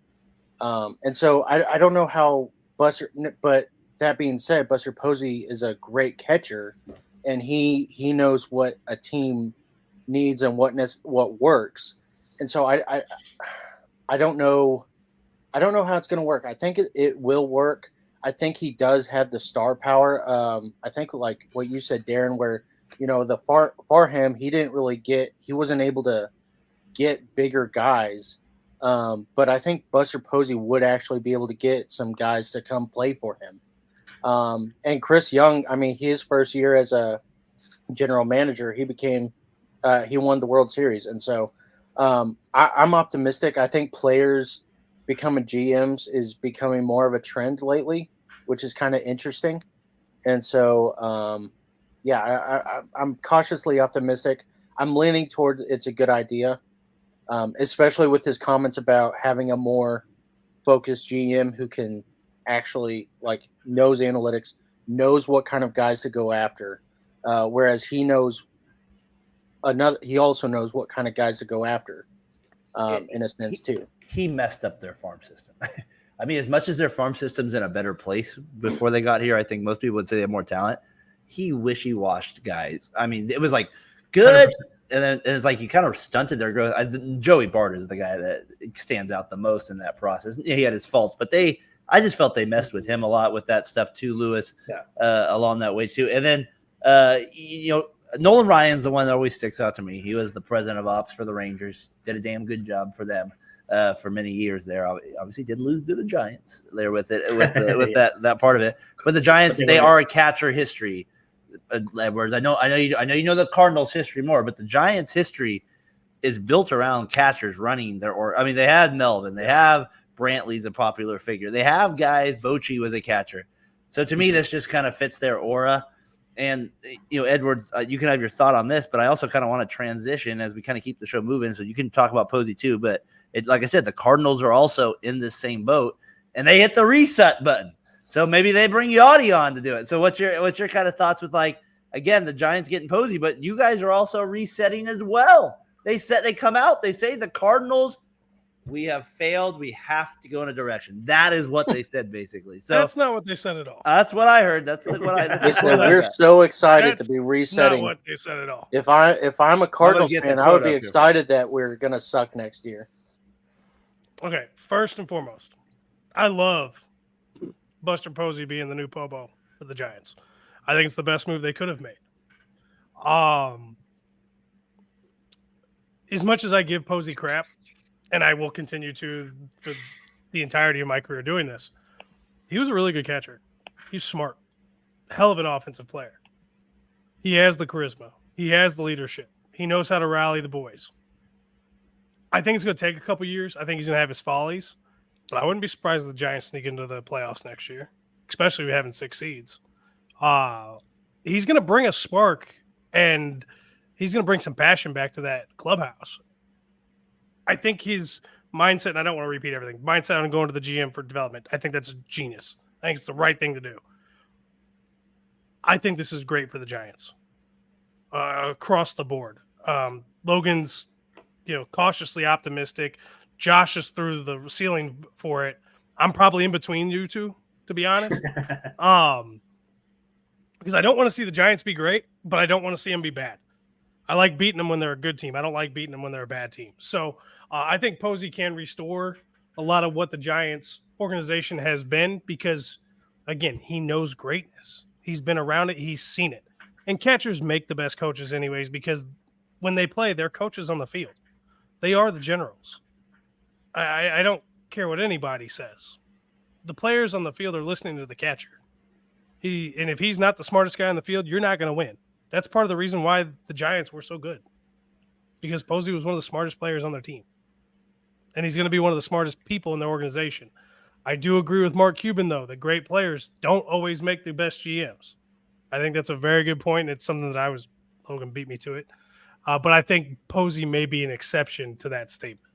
so I don't know how Buster. But that being said, Buster Posey is a great catcher, and he knows what a team needs and what works. And so I don't know how it's going to work. I think it will work. I think he does have the star power. I think like what you said, Daren, where the Farham, he wasn't able to get bigger guys. But I think Buster Posey would actually be able to get some guys to come play for him. And Chris Young, I mean, his first year as a general manager, he won the World Series. And so I'm optimistic. I think players becoming GMs is becoming more of a trend lately, which is kind of interesting. And so, I'm cautiously optimistic. I'm leaning toward it's a good idea, especially with his comments about having a more focused GM who can actually knows analytics, knows what kind of guys to go after, whereas he also knows what kind of guys to go after, in a sense too. He messed up their farm system. I mean, as much as their farm system's in a better place before they got here, I think most people would say they have more talent. He wishy-washed guys. I mean, it was like good, 100%. And then it's like he kind of stunted their growth. Joey Bart is the guy that stands out the most in that process. He had his faults, but I just felt they messed with him a lot with that stuff too, Lewis, along that way too. And then, Nolan Ryan's the one that always sticks out to me. He was the president of ops for the Rangers, did a damn good job for them for many years there. Obviously did lose to the Giants there with that part of it. But the Giants, they are a catcher history. Edwards, I know you know the Cardinals history more, but the Giants history is built around catchers running they had Melvin, they have Brantley's a popular figure, they have guys. Bochy was a catcher, so to me this just kind of fits their aura. And Edwards, you can have your thought on this, but I also kind of want to transition as we kind of keep the show moving, so you can talk about Posey too. But like I said, the Cardinals are also in this same boat, and they hit the reset button. So maybe they bring Yachty on to do it. So what's your kind of thoughts with, again, the Giants getting Posey, but you guys are also resetting as well. They come out, they say the Cardinals, we have failed. We have to go in a direction. That is what they said, basically. So that's not what they said at all. That's what I heard. That's what I said. We're so excited to be resetting. Not what they said at all. If I'm a Cardinals fan, I would be excited that we're gonna suck next year. Okay, first and foremost, I love Buster Posey being the new Pobo for the Giants. I think it's the best move they could have made. As much as I give Posey crap, and I will continue to for the entirety of my career doing this, he was a really good catcher. He's smart. Hell of an offensive player. He has the charisma. He has the leadership. He knows how to rally the boys. I think it's going to take a couple years. I think he's going to have his follies. But I wouldn't be surprised if the Giants sneak into the playoffs next year, especially if we having 6 seeds. He's going to bring a spark, and he's going to bring some passion back to that clubhouse. I think his mindset, and I don't want to repeat everything, mindset on going to the GM for development, I think that's genius. I think it's the right thing to do. I think this is great for the Giants across the board. Logan's, cautiously optimistic. Josh is through the ceiling for it. I'm probably in between you two, to be honest. Because I don't want to see the Giants be great, but I don't want to see them be bad. I like beating them when they're a good team. I don't like beating them when they're a bad team. So I think Posey can restore a lot of what the Giants organization has been because, again, he knows greatness. He's been around it. He's seen it. And catchers make the best coaches anyways because when they play, they're coaches on the field. They are the generals. I don't care what anybody says. The players on the field are listening to the catcher. And if he's not the smartest guy on the field, you're not going to win. That's part of the reason why the Giants were so good. Because Posey was one of the smartest players on their team. And he's going to be one of the smartest people in the organization. I do agree with Mark Cuban, though, that great players don't always make the best GMs. I think that's a very good point. It's something that Logan beat me to it. But I think Posey may be an exception to that statement.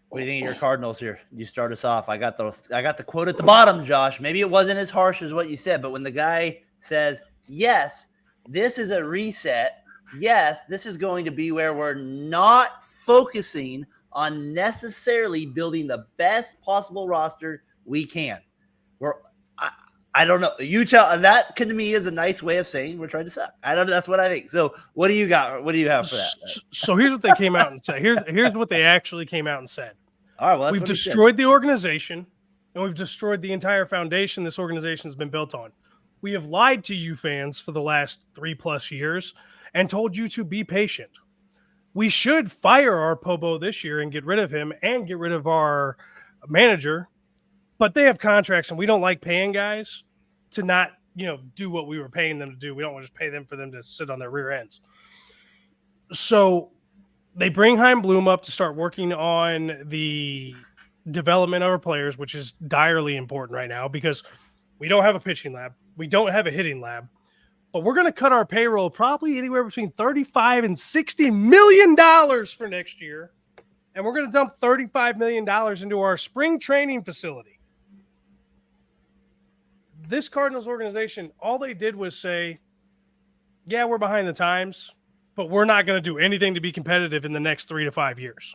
What do you think of your Cardinals here? You start us off. I got the quote at the bottom, Josh. Maybe it wasn't as harsh as what you said, but when the guy says, yes, this is a reset. Yes, this is going to be where we're not focusing on necessarily building the best possible roster we can. I don't know. You tell that to me is a nice way of saying we're trying to suck. I don't know. That's what I think. So what do you got? What do you have for that? So here's what they came out and said. Here's what they actually came out and said. All right. Well, we've destroyed the organization, and we've destroyed the entire foundation this organization has been built on. We have lied to you fans for the last 3+ years and told you to be patient. We should fire our Pobo this year and get rid of him and get rid of our manager, but they have contracts and we don't like paying guys to not, do what we were paying them to do. We don't want to just pay them for them to sit on their rear ends. So they bring Chaim Bloom up to start working on the development of our players, which is direly important right now because we don't have a pitching lab. We don't have a hitting lab, but we're going to cut our payroll probably anywhere between $35 and $60 million for next year. And we're going to dump $35 million into our spring training facility. This Cardinals organization, all they did was say, yeah, we're behind the times, but we're not going to do anything to be competitive in the next 3 to 5 years.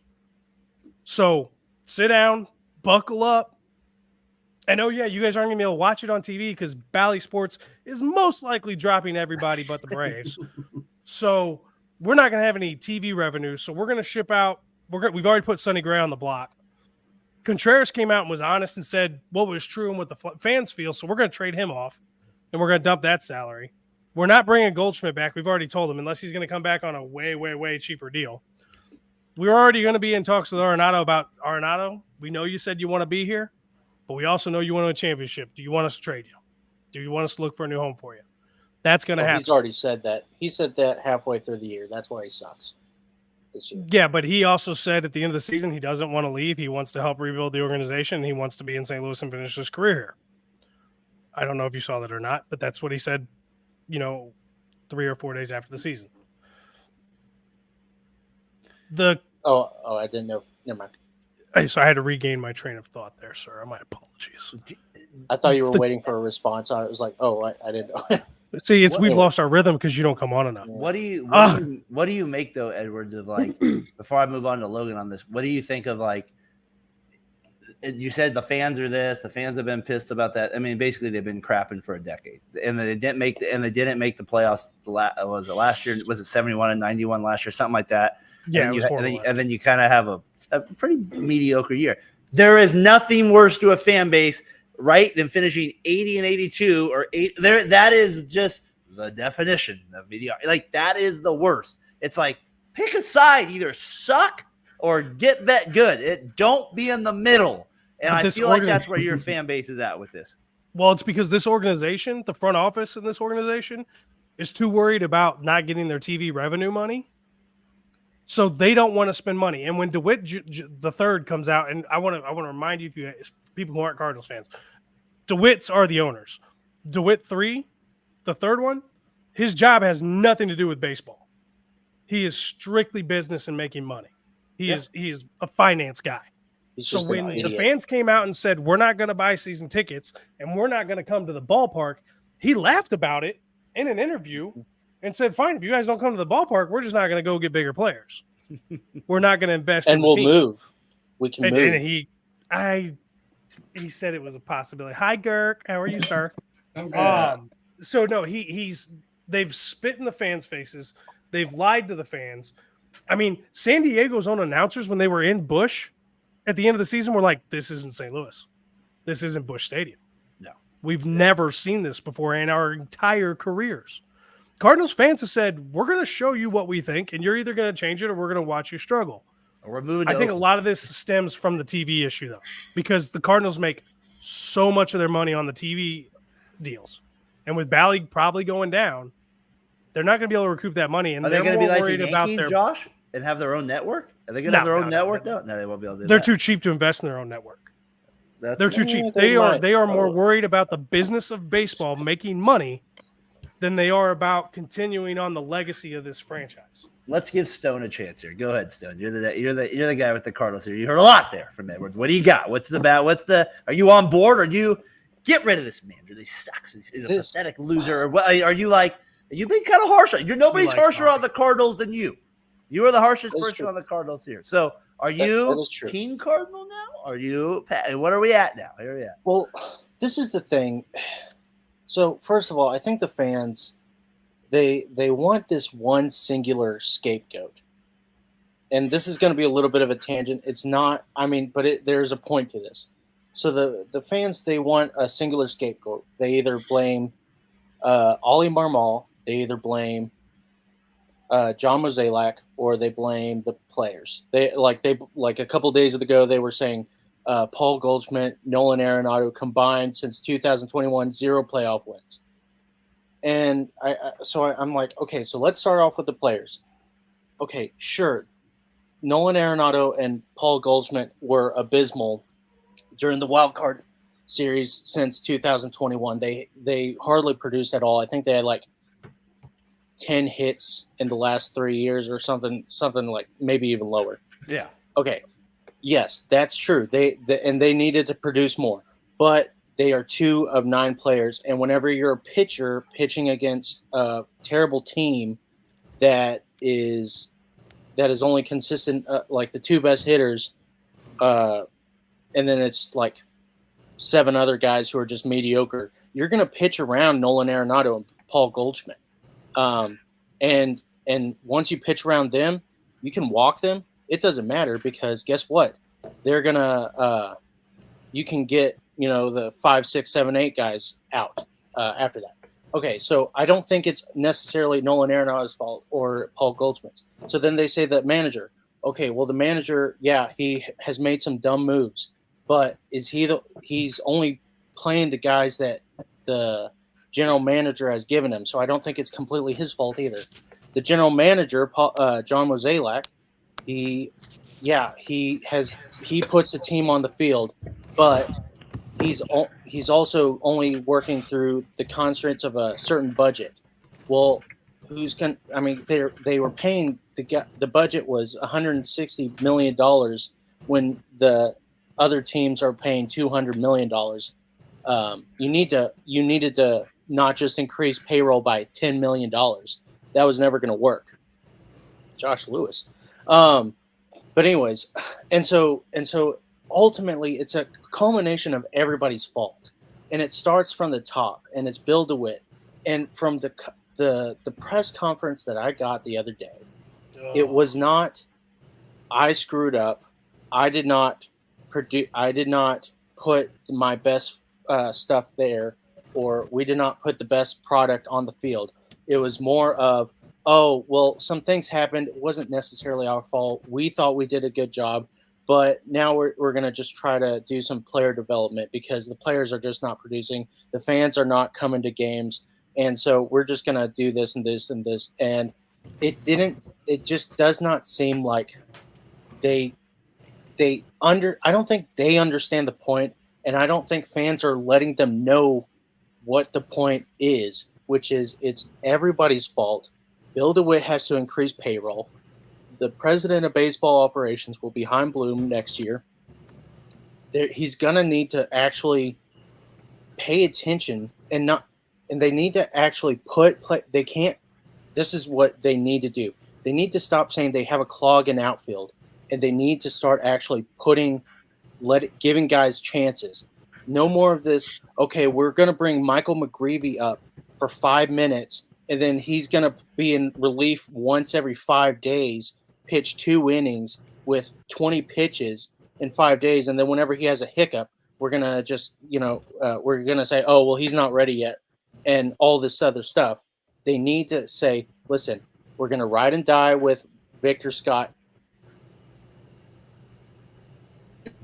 So sit down, buckle up. And oh, yeah, you guys aren't going to be able to watch it on TV because Bally Sports is most likely dropping everybody but the Braves. So we're not going to have any TV revenue. So we're going to ship out. We've already put Sonny Gray on the block. Contreras came out and was honest and said what was true and what the fans feel. So we're going to trade him off, and we're going to dump that salary. We're not bringing Goldschmidt back. We've already told him, unless he's going to come back on a way, way, way cheaper deal. We're already going to be in talks with Arenado about Arenado. We know you said you want to be here, but we also know you want a championship. Do you want us to trade you? Do you want us to look for a new home for you? That's going to happen. He's already said that. He said that halfway through the year. That's why he sucks this year. Yeah, but he also said at the end of the season he doesn't want to leave. He wants to help rebuild the organization. He wants to be in St. Louis and finish his career here. I don't know if you saw that or not, but that's what he said, 3 or 4 days after the season. I didn't know. Never mind. So I had to regain my train of thought there, sir. My apologies. I thought you were waiting for a response. I was like, I didn't know. See, we've lost our rhythm because you don't come on enough. What do you make though, Edwards, of before I move on to Logan on this, what do you think of you said the fans are this, the fans have been pissed about that. I mean, basically they've been crapping for a decade, and they didn't make the playoffs. Was it last year? Was it 71 and 91 last year? Something like that. Yeah, and then you kind of have a pretty mediocre year. There is nothing worse to a fan base, right, than finishing 80 and 82 or 8. That is just the definition of mediocrity. That is the worst. It's pick a side, either suck or get bet good. Don't be in the middle. And I feel like that's where your fan base is at with this. Well, it's because this organization, the front office in this organization, is too worried about not getting their TV revenue money. So they don't want to spend money. And when DeWitt the third comes out, and I want to remind you, people who aren't Cardinals fans, DeWitts are the owners. DeWitt 3, the third one, his job has nothing to do with baseball. He is strictly business and making money. He is a finance guy. So when the fans came out and said, we're not going to buy season tickets and we're not going to come to the ballpark, he laughed about it in an interview and said, fine, if you guys don't come to the ballpark, we're just not going to go get bigger players. We're not going to invest and in the we'll team. Move. We can move. And he said it was a possibility. Hi, Girk. How are you, sir? So no, they've spit in the fans' faces. They've lied to the fans. I mean, San Diego's own announcers, when they were in Busch at the end of the season, were like, this isn't St. Louis. This isn't Busch Stadium. No. We've never seen this before in our entire careers. Cardinals fans have said, we're going to show you what we think, and you're either going to change it or we're going to watch you struggle. We're moving. I think a lot of this stems from the TV issue, though, because the Cardinals make so much of their money on the TV deals, and with Bally probably going down, they're not going to be able to recoup that money. And are they going to be like worried the about Yankees, Josh, and have their own network? Are they going to have their own network? No, they won't be able to do They're that. too cheap to invest in their own network. They're too cheap. They are more worried about the business of baseball making money than they are about continuing on the legacy of this franchise. Let's give Stone a chance here. Go ahead, Stone. You're the guy with the Cardinals here. You heard a lot there from Edwards. What do you got? Are you on board? Or do you get rid of this man? Really sucks. He's a pathetic loser. Or what? Are you being kind of harsh? Nobody's harsher on the Cardinals than you. You are the harshest person on the Cardinals here. So are you Team Cardinal now? Are you? What are we at now? Here we at. Well, this is the thing. So first of all, I think the fans, they want this one singular scapegoat, and this is going to be a little bit of a tangent. It's not. But there's a point to this. So the fans, they want a singular scapegoat. They either blame Ollie Marmol, they either blame John Mozeliak, or they blame the players. They a couple days ago they were saying Paul Goldschmidt, Nolan Arenado combined since 2021 0 playoff wins. And I'm like, okay, so let's start off with the players. Okay, sure, Nolan Arenado and Paul Goldschmidt were abysmal during the wild card series since 2021. They hardly produced at all. I think they had 10 hits in the last 3 years or something like maybe even lower. Yeah. Okay. Yes, that's true. They needed to produce more, but they are 2 of 9 players. And whenever you're a pitcher pitching against a terrible team that is only consistent, the 2 best hitters, and then it's 7 other guys who are just mediocre, you're going to pitch around Nolan Arenado and Paul Goldschmidt. And once you pitch around them, you can walk them. It doesn't matter because guess what? They're gonna you can get the 5, 6, 7, 8 guys out after that. Okay, so I don't think it's necessarily Nolan Arenado's fault or Paul Goldschmidt's. So then they say that manager. Okay, well the manager, yeah, he has made some dumb moves, but he's only playing the guys that the general manager has given him, so I don't think it's completely his fault either. The general manager, John Mozeliak, he puts the team on the field, but he's also only working through the constraints of a certain budget. Well, they were paying the budget was $160 million when the other teams are paying $200 million. You needed to not just increase payroll by $10 million. That was never going to work. Josh Lewis. But anyways, and so ultimately it's a culmination of everybody's fault. And it starts from the top, and it's Bill DeWitt. And from the press conference that I got the other day, it was not, I screwed up. I did not put my best stuff there, or we did not put the best product on the field. It was more of, oh, well, some things happened. It wasn't necessarily our fault. We thought we did a good job, but now we're going to just try to do some player development because the players are just not producing. The fans are not coming to games. And so we're just going to do this and this and this. And it just does not seem like I don't think they understand the point, and I don't think fans are letting them know what the point is, which is it's everybody's fault. Bill DeWitt has to increase payroll. The president of baseball operations will be Chaim Bloom next year. He's gonna need to actually pay attention and they need to actually they can't. This is what they need to do. They need to stop saying they have a clog in outfield, and they need to start actually giving guys chances. No more of this. Okay, we're gonna bring Michael McGreevy up for 5 minutes, and then he's gonna be in relief once every 5 days, pitch 2 innings with 20 pitches in 5 days, and then whenever he has a hiccup, we're gonna just we're gonna say, oh well, he's not ready yet, and all this other stuff. They need to say, listen, we're gonna ride and die with Victor Scott.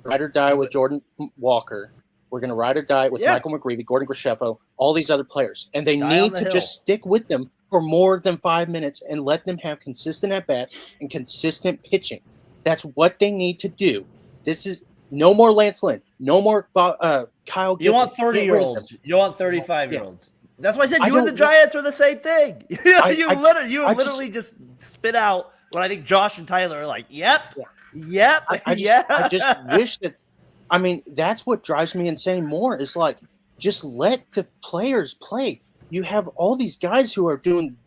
ride or die with Jordan Walker. We're going to ride or die with Michael McGreevy, Gordon Grishefo, all these other players. And they need to just stick with them for more than 5 minutes and let them have consistent at-bats and consistent pitching. That's what they need to do. This is no more Lance Lynn, no more Kyle Gibson. You want 30-year-olds. You want 35-year-olds. That's why I said you and the Giants are the same thing. You literally just spit out what I think Josh and Tyler are like, yep. I just wish that – I mean, that's what drives me insane more is like just let the players play. You have all these guys who are doing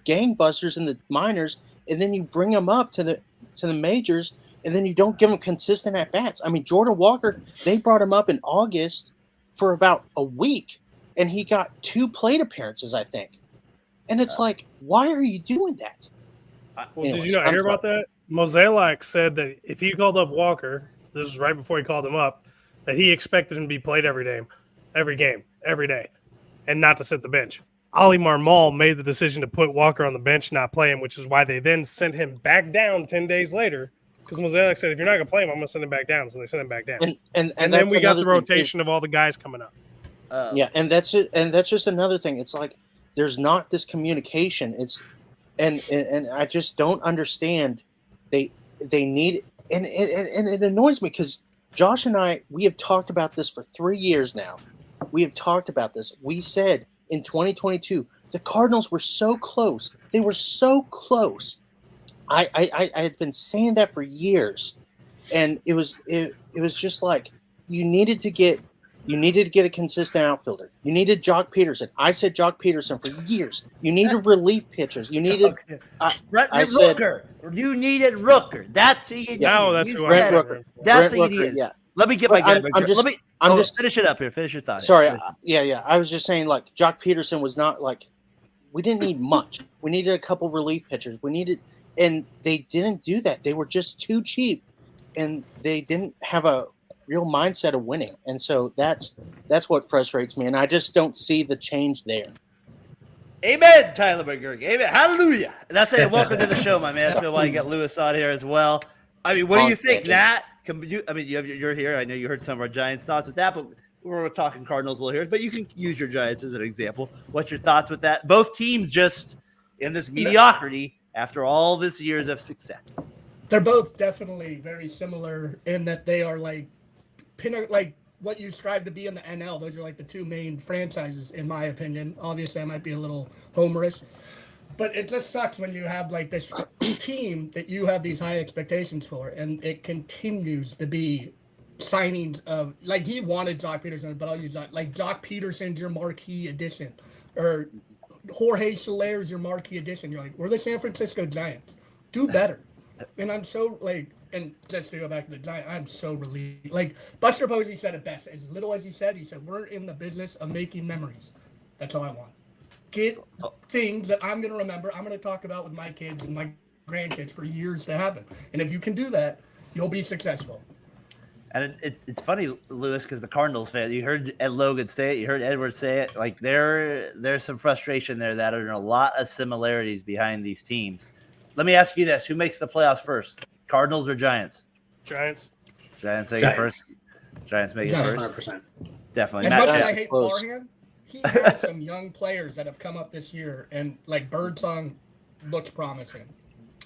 gangbusters in the minors, and then you bring them up to the majors, and then you don't give them consistent at-bats. I mean, Jordan Walker, they brought him up in August for about a week, and he got 2 plate appearances, I think. And it's like, why are you doing that? Well, anyways, did you not hear about that? Mozeliak said that if he called up Walker – this is right before he called him up, that he expected him to be played every game, every day, and not to sit the bench. Oli Marmol made the decision to put Walker on the bench, not play him, which is why they then sent him back down 10 days later, because Mozeliak said, if you're not going to play him, I'm going to send him back down. So they sent him back down. And then we got the rotation of all the guys coming up. And that's it. And that's just another thing. It's like there's not this communication. And I just don't understand. They need – And it annoys me because Josh and I, we have talked about this for 3 years now. We have talked about this. We said in 2022, the Cardinals were so close. They were so close. I had been saying that for years. And it was just like you needed to get a consistent outfielder. You needed Jock Peterson. I said Jock Peterson for years. You needed relief pitchers. You needed Rooker. You needed Rooker. That's who you needed. No, that's who Brent Rooker. That's who you needed. Yeah. Let me get my guy. I'm just finish it up here. Finish your thought. Sorry. I was just saying, like, Jock Peterson was not like we didn't need much. We needed a couple relief pitchers. And they didn't do that. They were just too cheap, and they didn't have a real mindset of winning. And so that's what frustrates me. And I just don't see the change there. Amen, Tyler McGurk. Amen. Hallelujah. That's it. Welcome to the show, my man. That's been why you got Lewis on here as well. I mean, what do you think, Nat? You're here. I know you heard some of our Giants thoughts with that, but we're talking Cardinals a little here. But you can use your Giants as an example. What's your thoughts with that? Both teams just in this mediocrity after all this years of success. They're both definitely very similar in that they are like what you strive to be in the NL. Those are like the two main franchises, in my opinion. Obviously, I might be a little homerish, but it just sucks when you have like this team that you have these high expectations for, and it continues to be signings of like he wanted Jock Peterson, but I'll use that like Jock Peterson's your marquee addition, or Jorge Soler's your marquee addition. You're like, we're the San Francisco Giants. Do better. And I'm so like, and just to go back to the Giants, I'm so relieved. Like Buster Posey said it best. As little as he said, we're in the business of making memories. That's all I want. Get things that I'm going to remember. I'm going to talk about with my kids and my grandkids for years to happen. And if you can do that, you'll be successful. And it's funny, Lewis, because the Cardinals fan, you heard Ed Logan say it, you heard Edwards say it. Like there's some frustration there that are a lot of similarities behind these teams. Let me ask you this: who makes the playoffs first, Cardinals or Giants? Giants. Giants make it first. Giants make it first. 100%. Definitely. As Not much as Giants. I hate Farhan, he has some young players that have come up this year, and like Birdsong looks promising.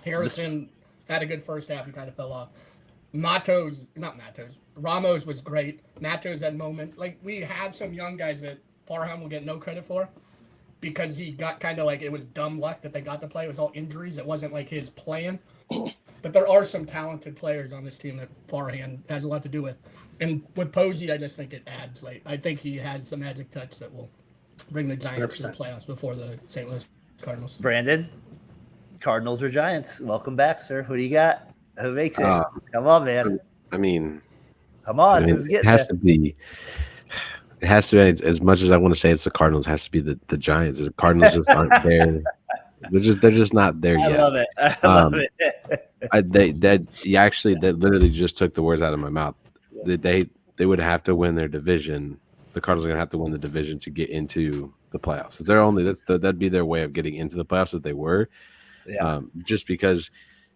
Harrison had a good first half. He kind of fell off. Ramos was great. Matos had moment. Like we have some young guys that Farhan will get no credit for because he got kind of like it was dumb luck that they got to play. It was all injuries. It wasn't like his plan. But there are some talented players on this team that Farhan has a lot to do with. And with Posey, I just think it adds. Like I think he has the magic touch that will bring the Giants 100%. To the playoffs before the St. Louis Cardinals. Brandon, Cardinals or Giants? Welcome back, sir. Who do you got? Who makes it? Come on, man. I mean, come on. Who's getting it? It has to be as much as I want to say it's the Cardinals. It has to be the Giants. The Cardinals just aren't there. They're just not there yet. I love it. I love it. They literally just took the words out of my mouth. They would have to win their division. The Cardinals are gonna have to win the division to get into the playoffs. If they're only that'd be their way of getting into the playoffs if they were. Yeah. Just because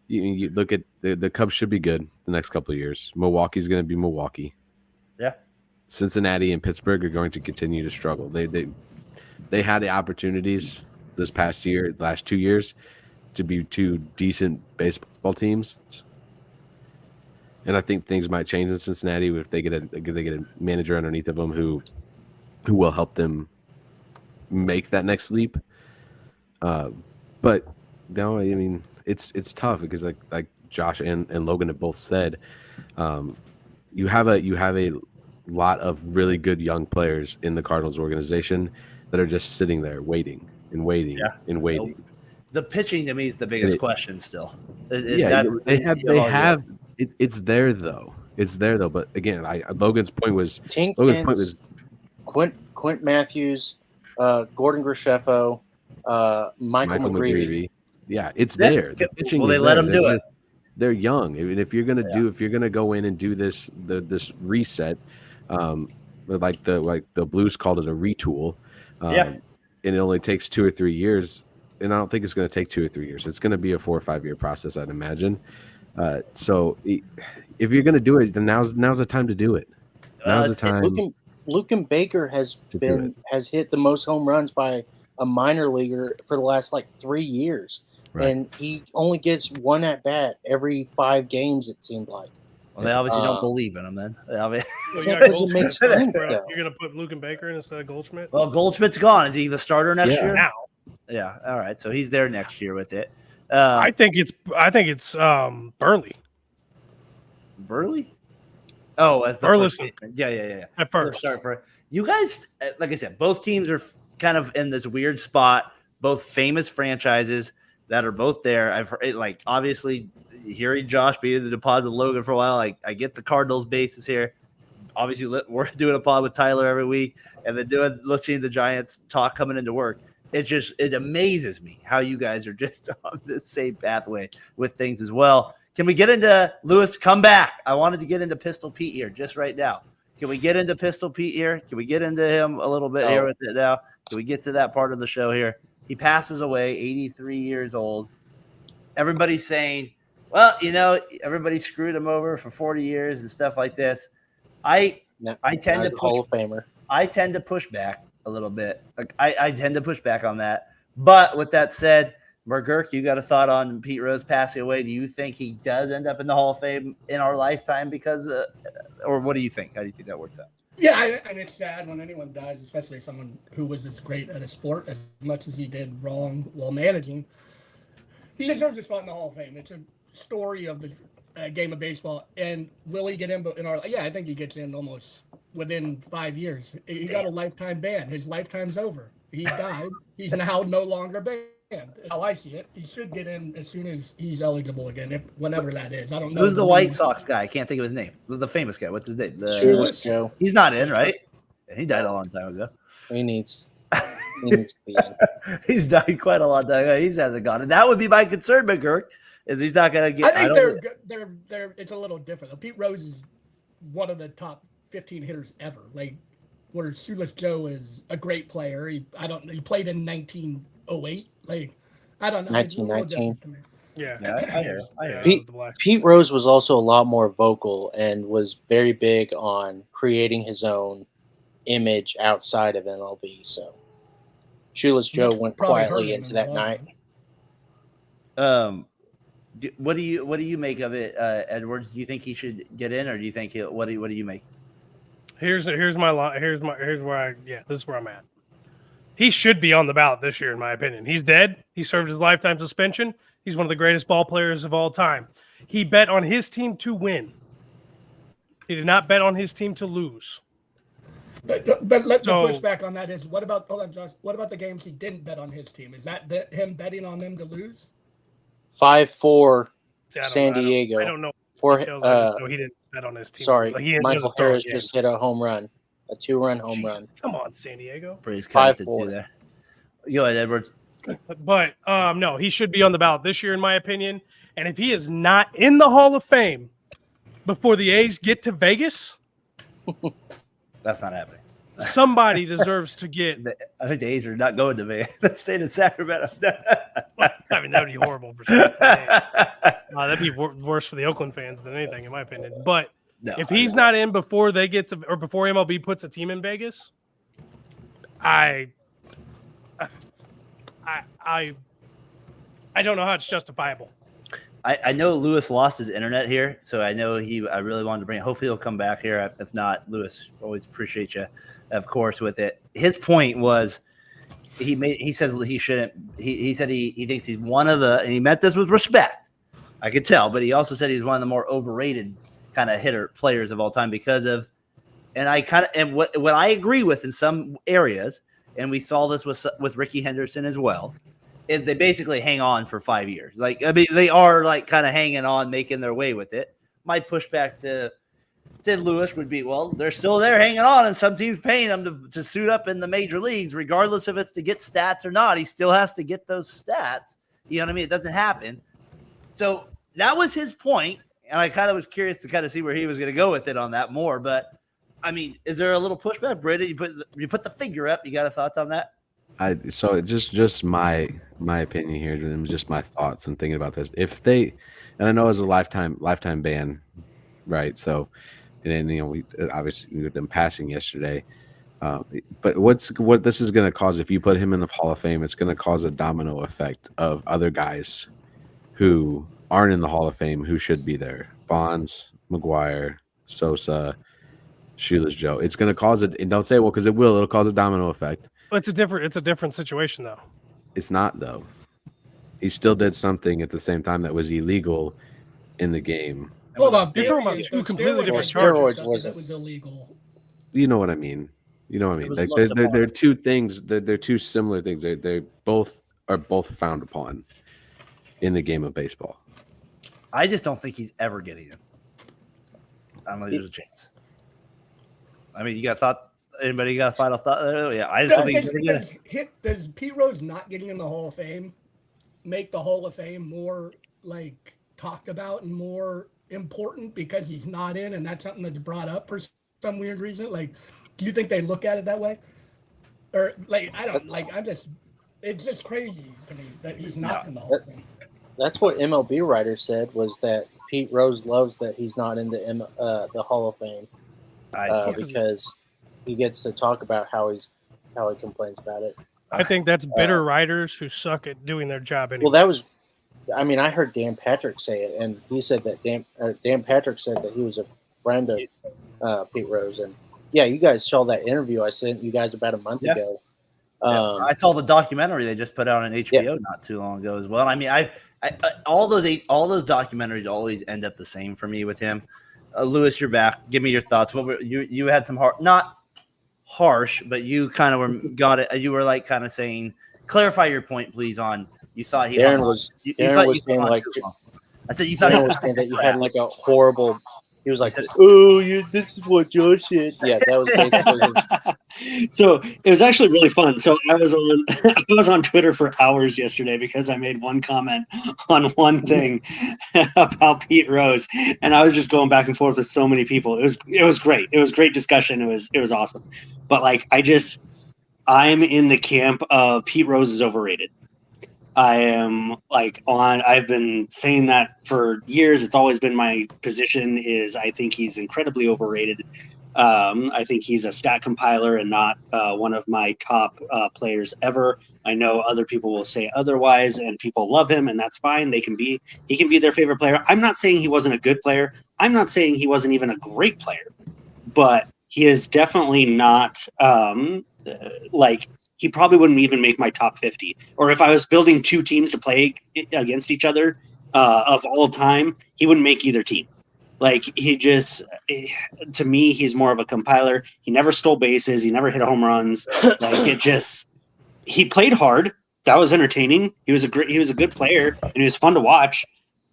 You look at the Cubs should be good the next couple of years. Milwaukee's going to be Milwaukee. Yeah. Cincinnati and Pittsburgh are going to continue to struggle. They had the opportunities this past year, last 2 years, to be two decent baseball teams. And I think things might change in Cincinnati if they get a manager underneath of them who will help them make that next leap. But no, I mean it's tough because like Josh and Logan have both said, you have a lot of really good young players in the Cardinals organization that are just sitting there waiting and waiting and waiting. The pitching to me is the biggest question still. It's there though. It's there though. But again, Logan's point was Quint Matthews, Gordon Grishefo, Michael McGreevy. Yeah, it's there. The pitching they let them do it. They're young. I mean, if you're gonna go in and do this reset, like the Blues called it a retool, and it only takes 2 or 3 years. And I don't think it's going to take 2 or 3 years. It's going to be a 4 or 5 year process, I'd imagine. So if you're going to do it, then now's the time to do it. Now's the time. Lucan Baker has hit the most home runs by a minor leaguer for the last 3 years, right. And he only gets one at bat every 5 games. It seemed like. Well, they obviously don't believe in him then. That doesn't make sense. You're going to put Lucan Baker in instead of Goldschmidt? Well, Goldschmidt's gone. Is he the starter next year? Now. Yeah. All right. So he's there next year with it. I think it's Burley. Burley? Oh, as the Burleson. Yeah. At first. Start for you guys. Like I said, both teams are kind of in this weird spot. Both famous franchises that are both there. I've heard, obviously hearing Josh be in the pod with Logan for a while. I get the Cardinals basis here. Obviously, we're doing a pod with Tyler every week, and then listening to the Giants talk coming into work. It amazes me how you guys are just on the same pathway with things as well. Can we get into Lewis? Come back. I wanted to get into Pistol Pete here just right now. Can we get into Pistol Pete here? Can we get into him a little bit here with it now? Can we get to that part of the show here? He passes away, 83 years old. Everybody's saying, well, everybody screwed him over for 40 years and stuff like this. I tend to Hall of Famer. I tend to push back a little bit. I tend to push back on that. But with that said, McGurk, you got a thought on Pete Rose passing away? Do you think he does end up in the Hall of Fame in our lifetime because, or what do you think? How do you think that works out? Yeah, and it's sad when anyone dies, especially someone who was as great at a sport as much as he did wrong while managing. He deserves a spot in the Hall of Fame. It's a story of the game of baseball. And will he get in our? Yeah, I think he gets in almost within 5 years. He got a lifetime ban. His lifetime's over. He died. He's now no longer banned. How I see it, he should get in as soon as he's eligible again, whenever that is. I don't know. Who's the White Sox guy? I can't think of his name. The famous guy. What's his name? Shoeless Joe. He's not in, right? He died a long time ago. He needs to be in. He's died quite a long time ago. He hasn't gone. And that would be my concern, McGurk, is he's not going to get. I think they're. It's a little different. Pete Rose is one of the top 15 hitters ever. Where Shoeless Joe is a great player. He played in 1908. I don't know. 1919. Yeah, I hear. Pete Rose was also a lot more vocal and was very big on creating his own image outside of MLB. So Shoeless Joe went quietly into that night. What do you make of it, Edwards? Do you think he should get in, or do you think what do you make? Here's where this is where I'm at. He should be on the ballot this year, in my opinion. He's dead. He served his lifetime suspension. He's one of the greatest ball players of all time. He bet on his team to win. He did not bet on his team to lose. But let me push back on that. What about the games he didn't bet on his team? Is that him betting on them to lose? 5-4 San Diego. I don't know. He didn't bet on his team. Sorry, Michael Harris just hit a home run. A 2-run home run. Come on, San Diego. 5-4 there. Go ahead, Edwards. But no, he should be on the ballot this year, in my opinion. And if he is not in the Hall of Fame before the A's get to Vegas, that's not happening. somebody deserves to get. I think the A's are not going to me. Let's stay in Sacramento. I mean, that would be horrible for sure. That'd be worse for the Oakland fans than anything, in my opinion. But if he's not in before they get to, or before MLB puts a team in Vegas, I don't know how it's justifiable. I know Lewis lost his internet here, so I know I really wanted to bring it. Hopefully he'll come back here. If not, Lewis, always appreciate you, of course, with it. His point was he says he shouldn't. He said he thinks he's one of the, and he meant this with respect. I could tell, but he also said he's one of the more overrated kind of hitter players of all time because of, and I kind of, and what I agree with in some areas, and we saw this with Ricky Henderson as well, is they basically hang on for 5 years. Like, I mean, they are like kind of hanging on, making their way with it. My pushback to Lewis would be, well, they're still there hanging on, and some teams paying them to suit up in the major leagues, regardless if it's to get stats or not. He still has to get those stats. You know what I mean? It doesn't happen. So that was his point, and I kind of was curious to kind of see where he was going to go with it on that more. But, I mean, is there a little pushback, Britta? You put the figure up. You got a thought on that? So just my opinion here, and just my thoughts and thinking about this. If they, and I know it's a lifetime ban, right? So, and then we obviously with them passing yesterday, but what this is going to cause if you put him in the Hall of Fame, it's going to cause a domino effect of other guys who aren't in the Hall of Fame who should be there. Bonds, McGuire, Sosa, Shoeless Joe. It's going to cause it, and don't say well because it'll cause a domino effect. It's a different situation though. It's not though. He still did something at the same time that was illegal in the game. Hold on, you're talking about two completely different charges. Steroids was illegal. You know what I mean. Like they're two things. They're two similar things. They both frowned upon in the game of baseball. I just don't think he's ever getting it. I don't know if there's a chance. I mean, you got thought. Anybody got a final thought? Yeah, I just don't think does Pete Rose not getting in the Hall of Fame make the Hall of Fame more like talked about and more important because he's not in, and that's something that's brought up for some weird reason? Like, do you think they look at it that way? Or like, I don't like. It's just crazy to me that he's not in the Hall of Fame. That's what MLB writer said, was that Pete Rose loves that he's not in the Hall of Fame because he gets to talk about how he complains about it. I think that's bitter writers who suck at doing their job anyway. Well, I heard Dan Patrick say it, and he said that Dan Patrick said that he was a friend of Pete Rose. And yeah, you guys saw that interview I sent you guys about a month ago. I saw the documentary they just put out on HBO not too long ago as well. I mean, all those documentaries always end up the same for me with him. Lewis, you're back. Give me your thoughts. You had some not harsh, but you kind of got it. You were like kind of saying, clarify your point, please. On you thought he Darren was saying like, I said you thought Darren was saying that you had like a horrible. He was like, "Oh, this is what Josh said." Yeah, that was basically his. So it was actually really fun. So I was on Twitter for hours yesterday because I made one comment on one thing about Pete Rose, and I was just going back and forth with so many people. It was great. It was great discussion. It was awesome. But like I'm in the camp of Pete Rose is overrated. I am I've been saying that for years. It's always been my position is I think he's incredibly overrated. I think he's a stat compiler and not one of my top players ever. I know other people will say otherwise and people love him and that's fine. He can be their favorite player. I'm not saying he wasn't a good player. I'm not saying he wasn't even a great player, but he is definitely not he probably wouldn't even make my top 50. Or if I was building two teams to play against each other of all time, he wouldn't make either team. Like to me, he's more of a compiler. He never stole bases. He never hit home runs. He played hard. That was entertaining. He was a good player and he was fun to watch.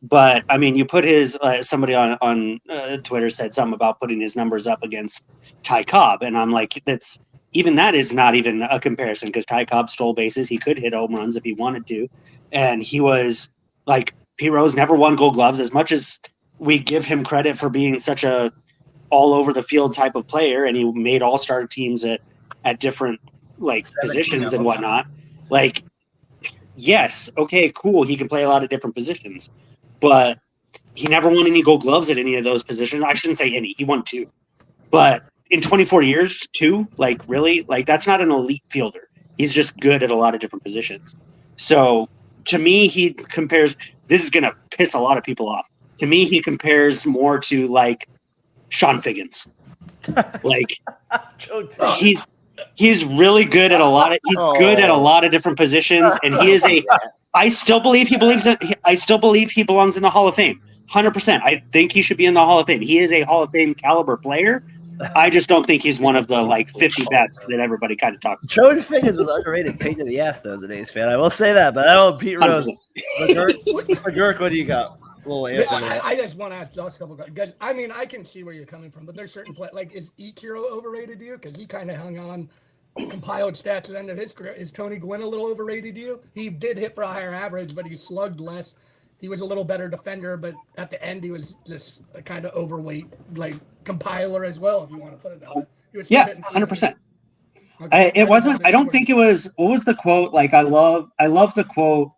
But I mean, you put his somebody on Twitter said something about putting his numbers up against Ty Cobb. And I'm like, that is not even a comparison because Ty Cobb stole bases. He could hit home runs if he wanted to. And he was like, Pete Rose never won Gold Gloves as much as we give him credit for being such a all over the field type of player. And he made all-star teams at at different like 17 positions of them. and whatnot. Like, yes, okay, cool. He can play a lot of different positions, but he never won any Gold Gloves at any of those positions. I shouldn't say any. He won 2, but in 24 years, 2, like really, like that's not an elite fielder. He's just good at a lot of different positions. So to me, he compares. This is gonna piss a lot of people off. To me, he compares more to like Sean Figgins. Like he's really good at a lot of. He's good at a lot of different positions, and he is a. I still believe he belongs in the Hall of Fame. 100%. I think he should be in the Hall of Fame. He is a Hall of Fame caliber player. I just don't think he's one of the like 50 best that everybody kind of talks about. Joey Figgins was underrated pain in the ass though as an A's fan. I will say that, but I don't Pete Rose. McGurk, what do you got? I just want to ask Josh a couple of guys. I mean, I can see where you're coming from, but there's certain like is Ichiro overrated to you? Because he kind of hung on compiled stats at the end of his career. Is Tony Gwynn a little overrated to you? He did hit for a higher average, but he slugged less. He was a little better defender, but at the end he was just a kind of overweight, like compiler as well, if you want to put it that way. Yeah, 100%. It wasn't. I don't think it was. What was the quote? Like, I love the quote.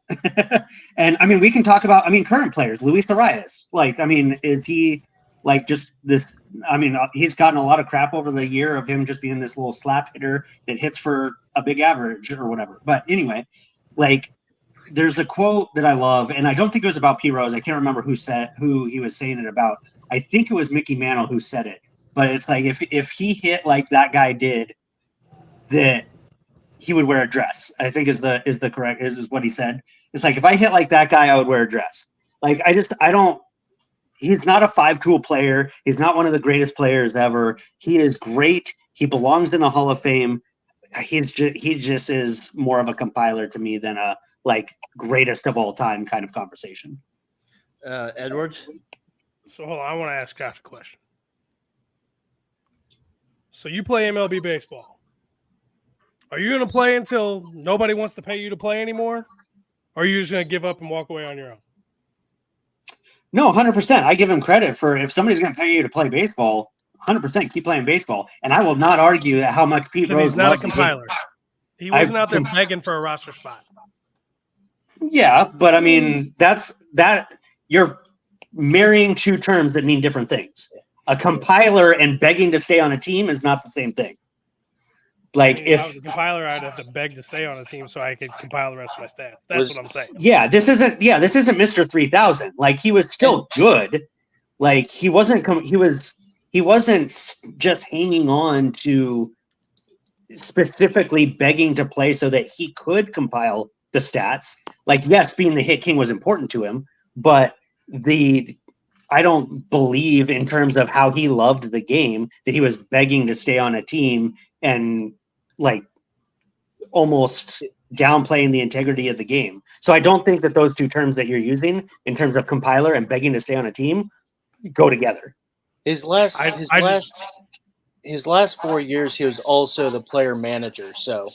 And I mean, we can talk about. I mean, current players, Luis Arias. Like, I mean, is he like just this? I mean, he's gotten a lot of crap over the year of him just being this little slap hitter that hits for a big average or whatever. But anyway, like. There's a quote that I love, and I don't think it was about P. Rose. I can't remember who he was saying it about. I think it was Mickey Mantle who said it. But it's like if he hit like that guy did, that he would wear a dress. I think is what he said. It's like if I hit like that guy, I would wear a dress. Like I don't. He's not a 5-tool player. He's not one of the greatest players ever. He is great. He belongs in the Hall of Fame. He just is more of a compiler to me than a like greatest of all time kind of conversation. Edwards. So hold on, I want to ask Josh a question. So you play MLB baseball. Are you going to play until nobody wants to pay you to play anymore? Or are you just going to give up and walk away on your own? No, 100%. I give him credit for if somebody's going to pay you to play baseball, 100% keep playing baseball. And I will not argue how much Pete Rose he's not a compiler. He wasn't out there begging for a roster spot. Yeah, but I mean, that you're marrying 2 terms that mean different things. A compiler and begging to stay on a team is not the same thing. Like if I was a compiler, I'd have to beg to stay on a team so I could compile the rest of my stats. That's what I'm saying. Yeah, this isn't Mr. 3000. Like he was still good. Like he wasn't just hanging on to specifically begging to play so that he could compile the stats. Like, yes, being the hit king was important to him, but I don't believe in terms of how he loved the game that he was begging to stay on a team and like almost downplaying the integrity of the game. So I don't think that those 2 terms that you're using in terms of compiler and begging to stay on a team go together. His last 4 years, he was also the player manager. So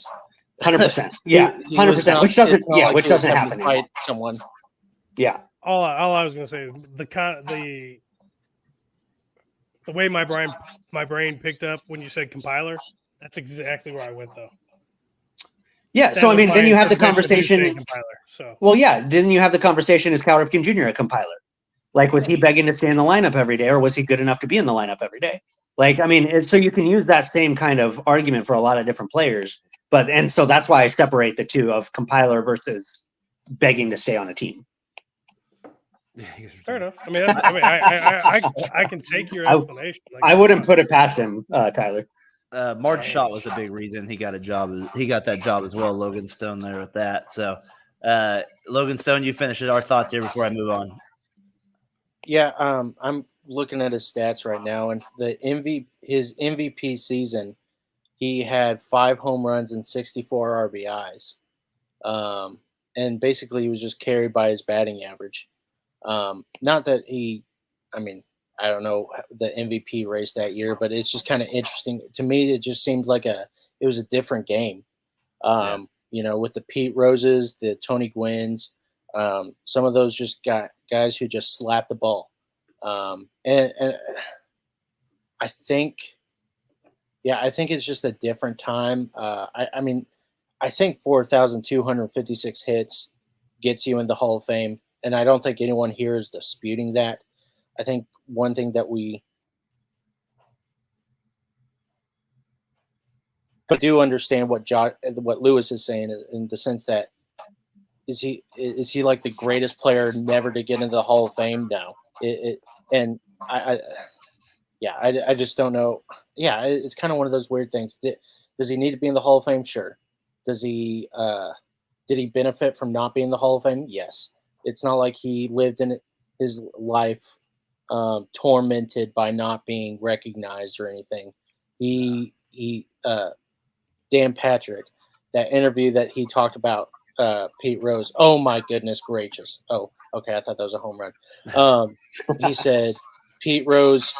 100%. Yeah, 100%. Which doesn't happen. Fight someone. Yeah. All I was going to say, the way my brain picked up when you said compiler, that's exactly where I went though. Yeah. So I mean, then you have the conversation. Compiler, Well, yeah. Then you have the conversation: is Cal Ripken Jr. a compiler? Like, was he begging to stay in the lineup every day, or was he good enough to be in the lineup every day? Like, I mean, so you can use that same kind of argument for a lot of different players. And so that's why I separate the 2 of compiler versus begging to stay on a team. Fair enough. I mean, I can take your explanation. I wouldn't put it past him, Tyler. Marge Schott was a big reason he got a job. He got that job as well. Logan Stone there with that. So, Logan Stone, you finish it. Our thoughts here before I move on. Yeah, I'm looking at his stats right now, and his MVP season, he had 5 home runs and 64 RBIs. And basically, he was just carried by his batting average. Not that I don't know the MVP race that year, but it's just kind of interesting to me. It just seems like it was a different game. With the Pete Roses, the Tony Gwynns, some of those just got guys who just slapped the ball. And I think Yeah, I think it's just a different time. I mean, I think 4,256 hits gets you in the Hall of Fame, and I don't think anyone here is disputing that. I think one thing that we do understand what Lewis is saying in the sense that is he like the greatest player never to get into the Hall of Fame? No, and I just don't know. Yeah, it's kind of one of those weird things. Does he need to be in the Hall of Fame? Sure. Does he? Did he benefit from not being in the Hall of Fame? Yes. It's not like he lived in his life tormented by not being recognized or anything. Dan Patrick, that interview that he talked about Pete Rose. Oh my goodness gracious! Oh, okay, I thought that was a home run. He said Pete Rose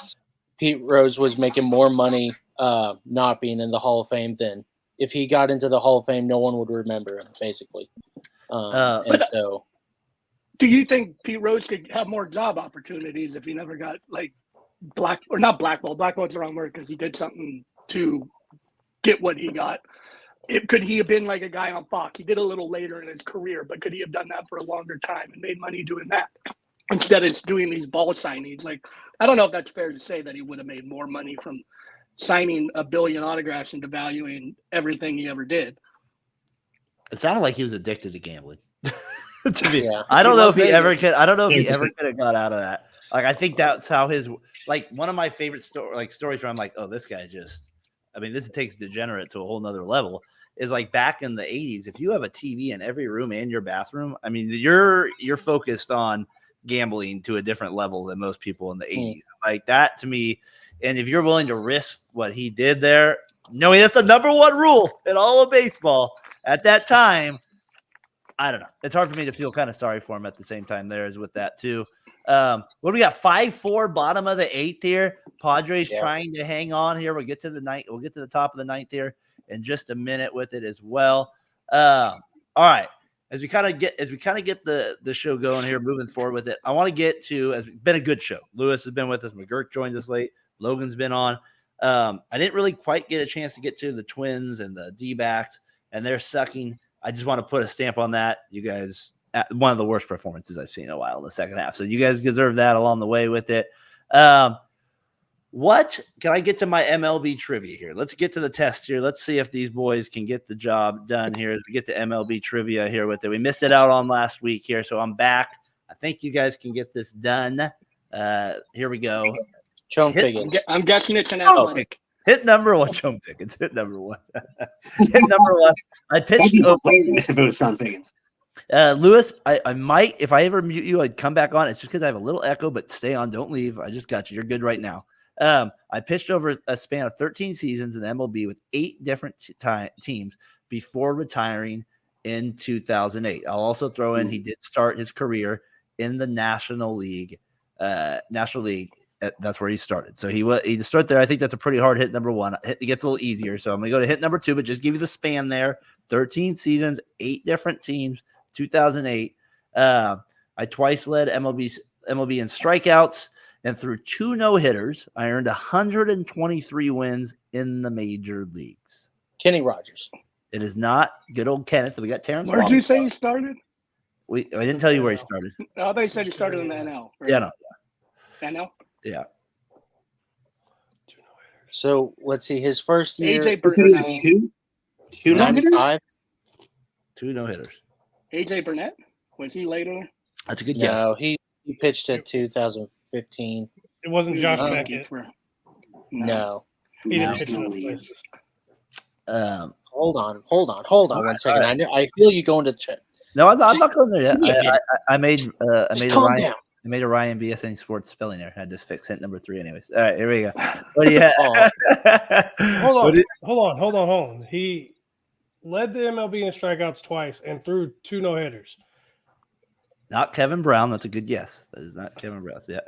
was making more money not being in the Hall of Fame than if he got into the Hall of Fame, no one would remember him, basically. And so, do you think Pete Rose could have more job opportunities if he never got like not blackballed? Blackballed's the wrong word because he did something to get what he got. Could he have been like a guy on Fox? He did a little later in his career, but could he have done that for a longer time and made money doing that instead of doing these ball signings? Like, I don't know if that's fair to say that he would have made more money from signing 1 billion autographs and devaluing everything he ever did. It sounded like he was addicted to gambling. To me, yeah. I don't know if he ever could. I don't know if he ever could have got out of that. Like, I think that's how his one of my favorite stories where I'm like, oh, this guy just. I mean, this takes degenerate to a whole nother level. Is like back in the 80s, if you have a TV in every room and your bathroom, I mean, you're focused on gambling to a different level than most people in the 80s. Like that to me. And if you're willing to risk what he did there, knowing that's the number one rule in all of baseball at that time, I don't know. It's hard for me to feel kind of sorry for him at the same time there as with that too. What do we got? 5-4, bottom of the 8th here. Padres trying to hang on here. We'll get to the ninth. We'll get to the top of the 9th here in just a minute with it as well. All right. As we kind of get the show going here, moving forward with it, I want to get to it's been a good show. Lewis has been with us. McGurk joined us late. Logan's been on. I didn't really quite get a chance to get to the Twins and the D-backs, and they're sucking. I just want to put a stamp on that. You guys, one of the worst performances I've seen in a while in the second half. So you guys deserve that along the way with it. What can I get to my MLB trivia here? Let's get to the test here. Let's see if these boys can get the job done here as we get to MLB trivia here with it. We missed it out on last week here, so I'm back. I think you guys can get this done. Here we go. I'm guessing it's an athletic. Hit number one, Chum Pickens. Hit number one. Hit number one. I pitched. Lewis, I might, if I ever mute you, I'd come back on. It's just because I have a little echo, but stay on. Don't leave. I just got you. You're good right now. I pitched over a span of 13 seasons in MLB with 8 different teams before retiring in 2008. I'll also throw in he did start his career in the National League. That's where he started. So he started there. I think that's a pretty hard hit number one. It gets a little easier. So I'm going to go to hit number 2, but just give you the span there. 13 seasons, 8 different teams, 2008. I twice led MLB in strikeouts, and through 2 no-hitters, I earned 123 wins in the major leagues. Kenny Rogers. It is not good old Kenneth. We got Terrence. Where did you say he started? I didn't tell you where he started. I thought you said he started in the NL. Right? Yeah, no. NL? Yeah. So let's see. His first year. AJ Burnett. Two no-hitters? 2 no-hitters. AJ Burnett? Was he later? That's a good guess. No, he pitched in 2015. It wasn't Josh Beckett. No. He didn't pitch in those places. Hold on 1 second. I feel you going to check. No, I'm not going there yet. I made calm I made a Ryan BSN Sports spelling error. I just fixed hint number 3 anyways. All right, here we go. What do you have? Hold on. He led the MLB in strikeouts twice and threw 2 no-hitters. Not Kevin Brown. That's a good guess. That is not Kevin Brown. Yeah.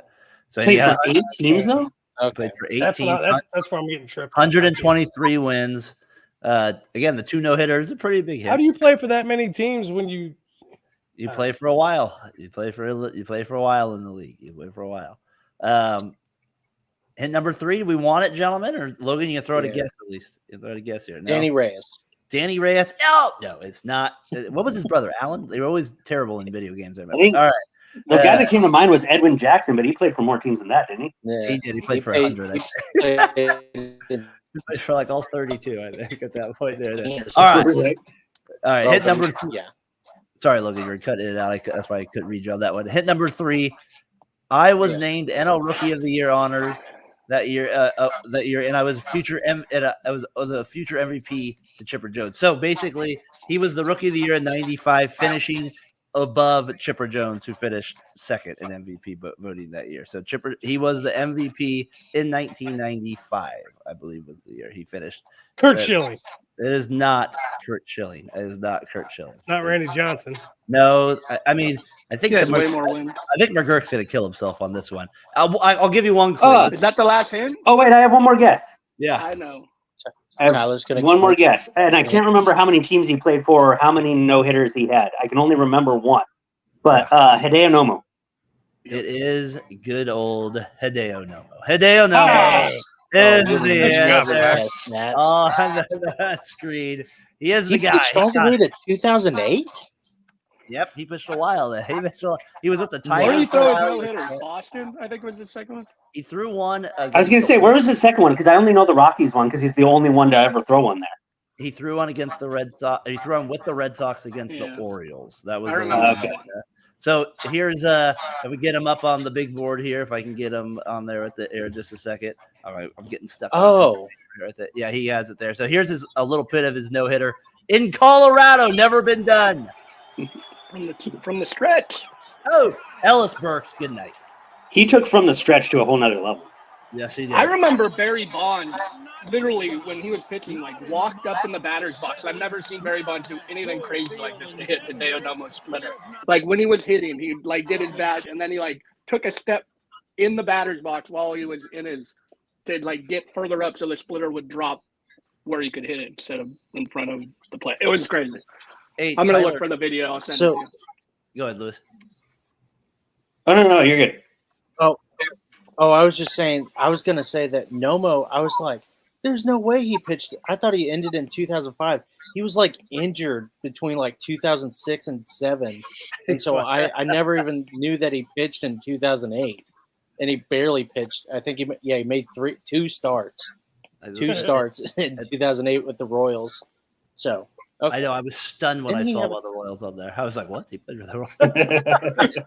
So Played for 8 teams though? Okay. Played for 8 That's teams. that's where I'm getting tripped. 123 wins. Again, the 2 no-hitters is a pretty big hit. How do you play for that many teams when you play for a while? You play for a while in the league. You play for a while. Hint number 3, do we want it, gentlemen? Or Logan, you can throw it a guess at least. Let me guess here. No. Danny Reyes. Danny Reyes. Oh, no, it's not. What was his brother, Alan? They were always terrible in video games. I think- All right. The guy that came to mind was Edwin Jackson, but he played for more teams than that, didn't he? Yeah. He did. He played for 100. He played for like all 32, I think, at that point there. All right. All right. Hit number 3. Yeah. Sorry, Logan, you're cutting it out. That's why I couldn't read you on that one. Hit number 3. I was named NL Rookie of the Year honors that year. And I was the future MVP to Chipper Jones. So basically, he was the Rookie of the Year in '95, finishing above Chipper Jones, who finished second in MVP voting that year. So he was the MVP in 1995, I believe, was the year he finished. Kurt Schilling. It is not Kurt Schilling. It is not Kurt Schilling. Not Randy Johnson. No, I mean, I think way more wins. I think McGurk's gonna kill himself on this one. I'll give you one clue. Is that the last hint? Oh wait, I have one more guess. Yeah, I know. I have Tyler's gonna one more guess, and I can't remember how many teams he played for or how many no hitters he had. I can only remember one. But Hideo Nomo. it is good old Hideo Nomo. Hideo Nomo is the answer. On the screen. He is the guy. He all the way to 2008. Yep, he pitched a while there. He was with the Where did he Tigers. throw his no-hitter? Boston, I think, was the second one. He threw one. I was going to say, where was the second one? Because I only know the Rockies one because he's the only one to ever throw one there. He threw one against the Red Sox. He threw one with the Red Sox against the Orioles. That was I the remember one. that. So here's if we get him up on the big board here, if I can get him on there at the air just a second. All right, I'm getting stuck. Right there. Yeah, he has it there. So here's a little bit of his no hitter in Colorado. Never been done. From the stretch. Oh, Ellis Burks. Good night. He took from the stretch to a whole nother level. Yes, he did. I remember Barry Bonds, literally, when he was pitching, walked up in the batter's box. I've never seen Barry Bonds do anything crazy like this to hit Hideo Nomo's splitter. When he was hitting, he, did his bat, and then he, took a step in the batter's box while he was in his to, get further up so the splitter would drop where he could hit it instead of in front of the plate. It was crazy. Hey, I'm going to Tyler, look for the video. I'll send it to you. Go ahead, Lewis. Oh, no, you're good. Oh, I was just saying. I was gonna say that Nomo. I was like, "There's no way he pitched." I thought he ended in 2005. He was injured between 2006 and 2007, and so I never even knew that he pitched in 2008, and he barely pitched. I think he made two starts in 2008 with the Royals. So okay. I know I was stunned when Didn't I he saw have- about the Royals on there. I was like, "What? He played with the Royals?"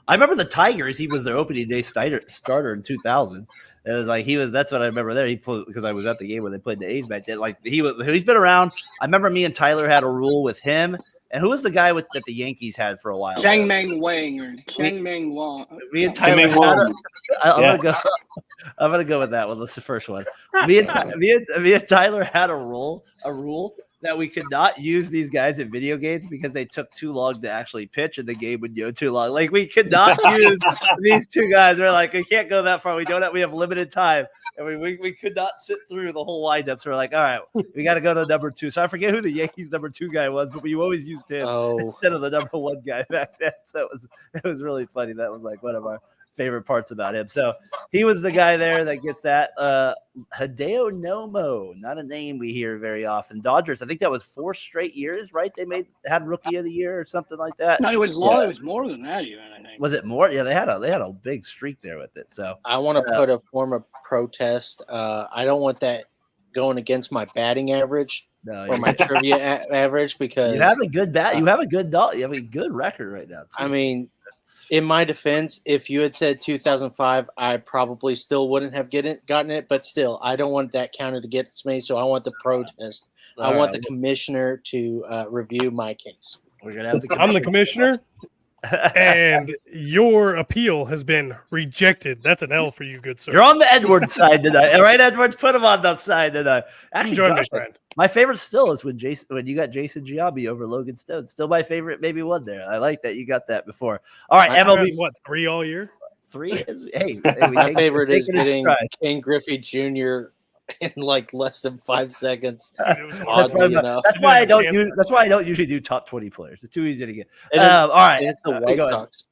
I remember the Tigers. He was their opening day starter in 2000. It was that's what I remember there. He played because I was at the game where they played the A's back then. He's been around. I remember me and Tyler had a rule with him. And who was the guy that the Yankees had for a while? Chang Meng Wang or Chang Meng Wang. Me and Tyler. I'm gonna go with that one. That's the first one. Me and Tyler had a rule that we could not use these guys in video games because they took too long to actually pitch and the game would go too long. We could not use these two guys. We're we can't go that far. We have limited time. And we could not sit through the whole windup. So we're all right, we got to go to number 2. So I forget who the Yankees number 2 guy was, but we always used him instead of the number 1 guy back then. So it was really funny. That was one of our favorite parts about him. So he was the guy there that gets that. Hideo Nomo, not a name we hear very often. Dodgers, I think that was 4 straight years, right? They had Rookie of the Year or something like that. No, it was long. Yeah. It was more than that even, I think. Was it more? Yeah, they had a big streak there with it. So I want to put a form of protest. I don't want that going against my batting average or my trivia average because you have a good bat. You have a good You have a good record right now. Too. I mean, in my defense, if you had said 2005, I probably still wouldn't have gotten it. But still, I don't want that counted against me, so I want the protest. I want the commissioner to review my case. We're gonna have I'm the commissioner, and your appeal has been rejected. That's an L for you, good sir. You're on the Edwards side tonight. All right, Edwards, put him on that side tonight. Actually, Join Josh, me, friend. My favorite still is when you got Jason Giambi over Logan Stone. Still my favorite, maybe one there. I like that you got that before. All right, MLB. What, 3 all year? 3 is my favorite is getting King Griffey Jr. in less than 5 seconds. That's why I don't usually do top 20 players. It's too easy to get. All right, it's the White Sox.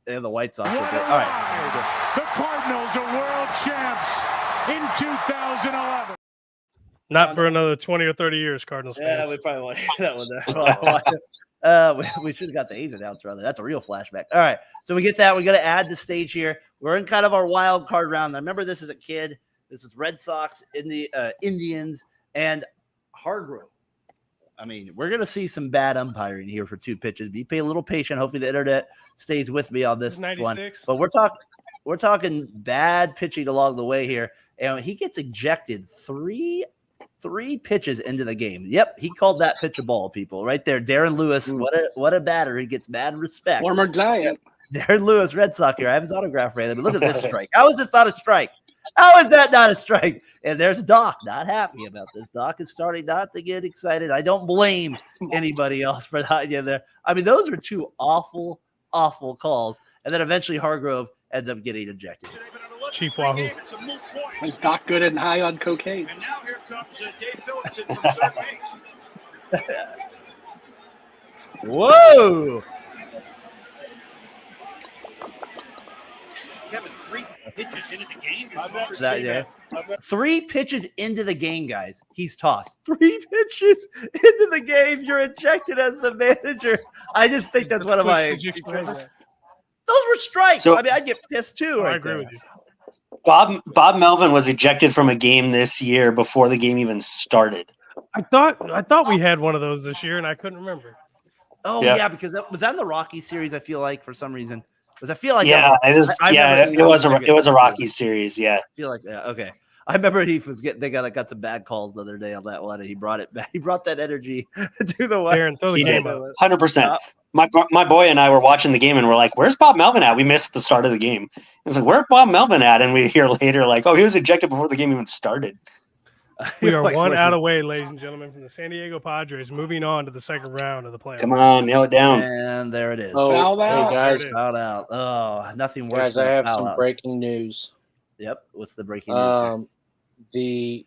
And the White Sox. All right, the Cardinals are world champs in 2011. Not for another 20 or 30 years, Cardinals fans. Yeah, we probably want that one. We should have got the A's announced rather. That's a real flashback. All right, so we get that. We got to add the stage here. We're in kind of our wild card round. I remember this as a kid. This is Red Sox in the Indians and Hargrove. I mean, we're going to see some bad umpiring here for 2 pitches. Be a little patient. Hopefully the internet stays with me on this one. But we're talking bad pitching along the way here. And he gets ejected three pitches into the game. Yep, he called that pitch a ball, people. Right there. Darren Lewis, what a batter. He gets mad respect. Former Giant. Darren Lewis, Red Sox here. I have his autograph right there. But look at this strike. How is this not a strike? How is that not a strike? And there's Doc not happy about this. Doc is starting not to get excited. I don't blame anybody else for that idea there. I mean, those are 2 awful, awful calls. And then eventually Hargrove ends up getting ejected. Chief Wahoo. Is Doc good and high on cocaine? And now here comes Dave Phillipson from third base. Whoa! Kevin, 3 pitches into the game. Is that, yeah? 3 pitches into the game, guys. He's tossed. 3 pitches into the game. You're ejected as the manager. I just think that's one of my. Those were strikes. So, I mean, I'd get pissed too. I agree with you. Bob Melvin was ejected from a game this year before the game even started. I thought we had one of those this year, and I couldn't remember. Oh yeah, because that was in the Rocky series. I feel like for some reason, because I feel like it was a Rocky series. Yeah, I feel like okay. I remember they got some bad calls the other day on that one, and he brought it back. He brought that energy to the one. Darren, throw the game up. 100%. My boy and I were watching the game, and we're like, "Where's Bob Melvin at?" We missed the start of the game. It's like, "Where's Bob Melvin at?" And we hear later, like, "Oh, he was ejected before the game even started." We are one out away, ladies and gentlemen, from the San Diego Padres, moving on to the second round of the playoffs. Come on, nail it down. And there it is. Oh, hey guys, fouled out. Oh, nothing worse. Guys, I have some breaking news. Yep. What's the breaking news? The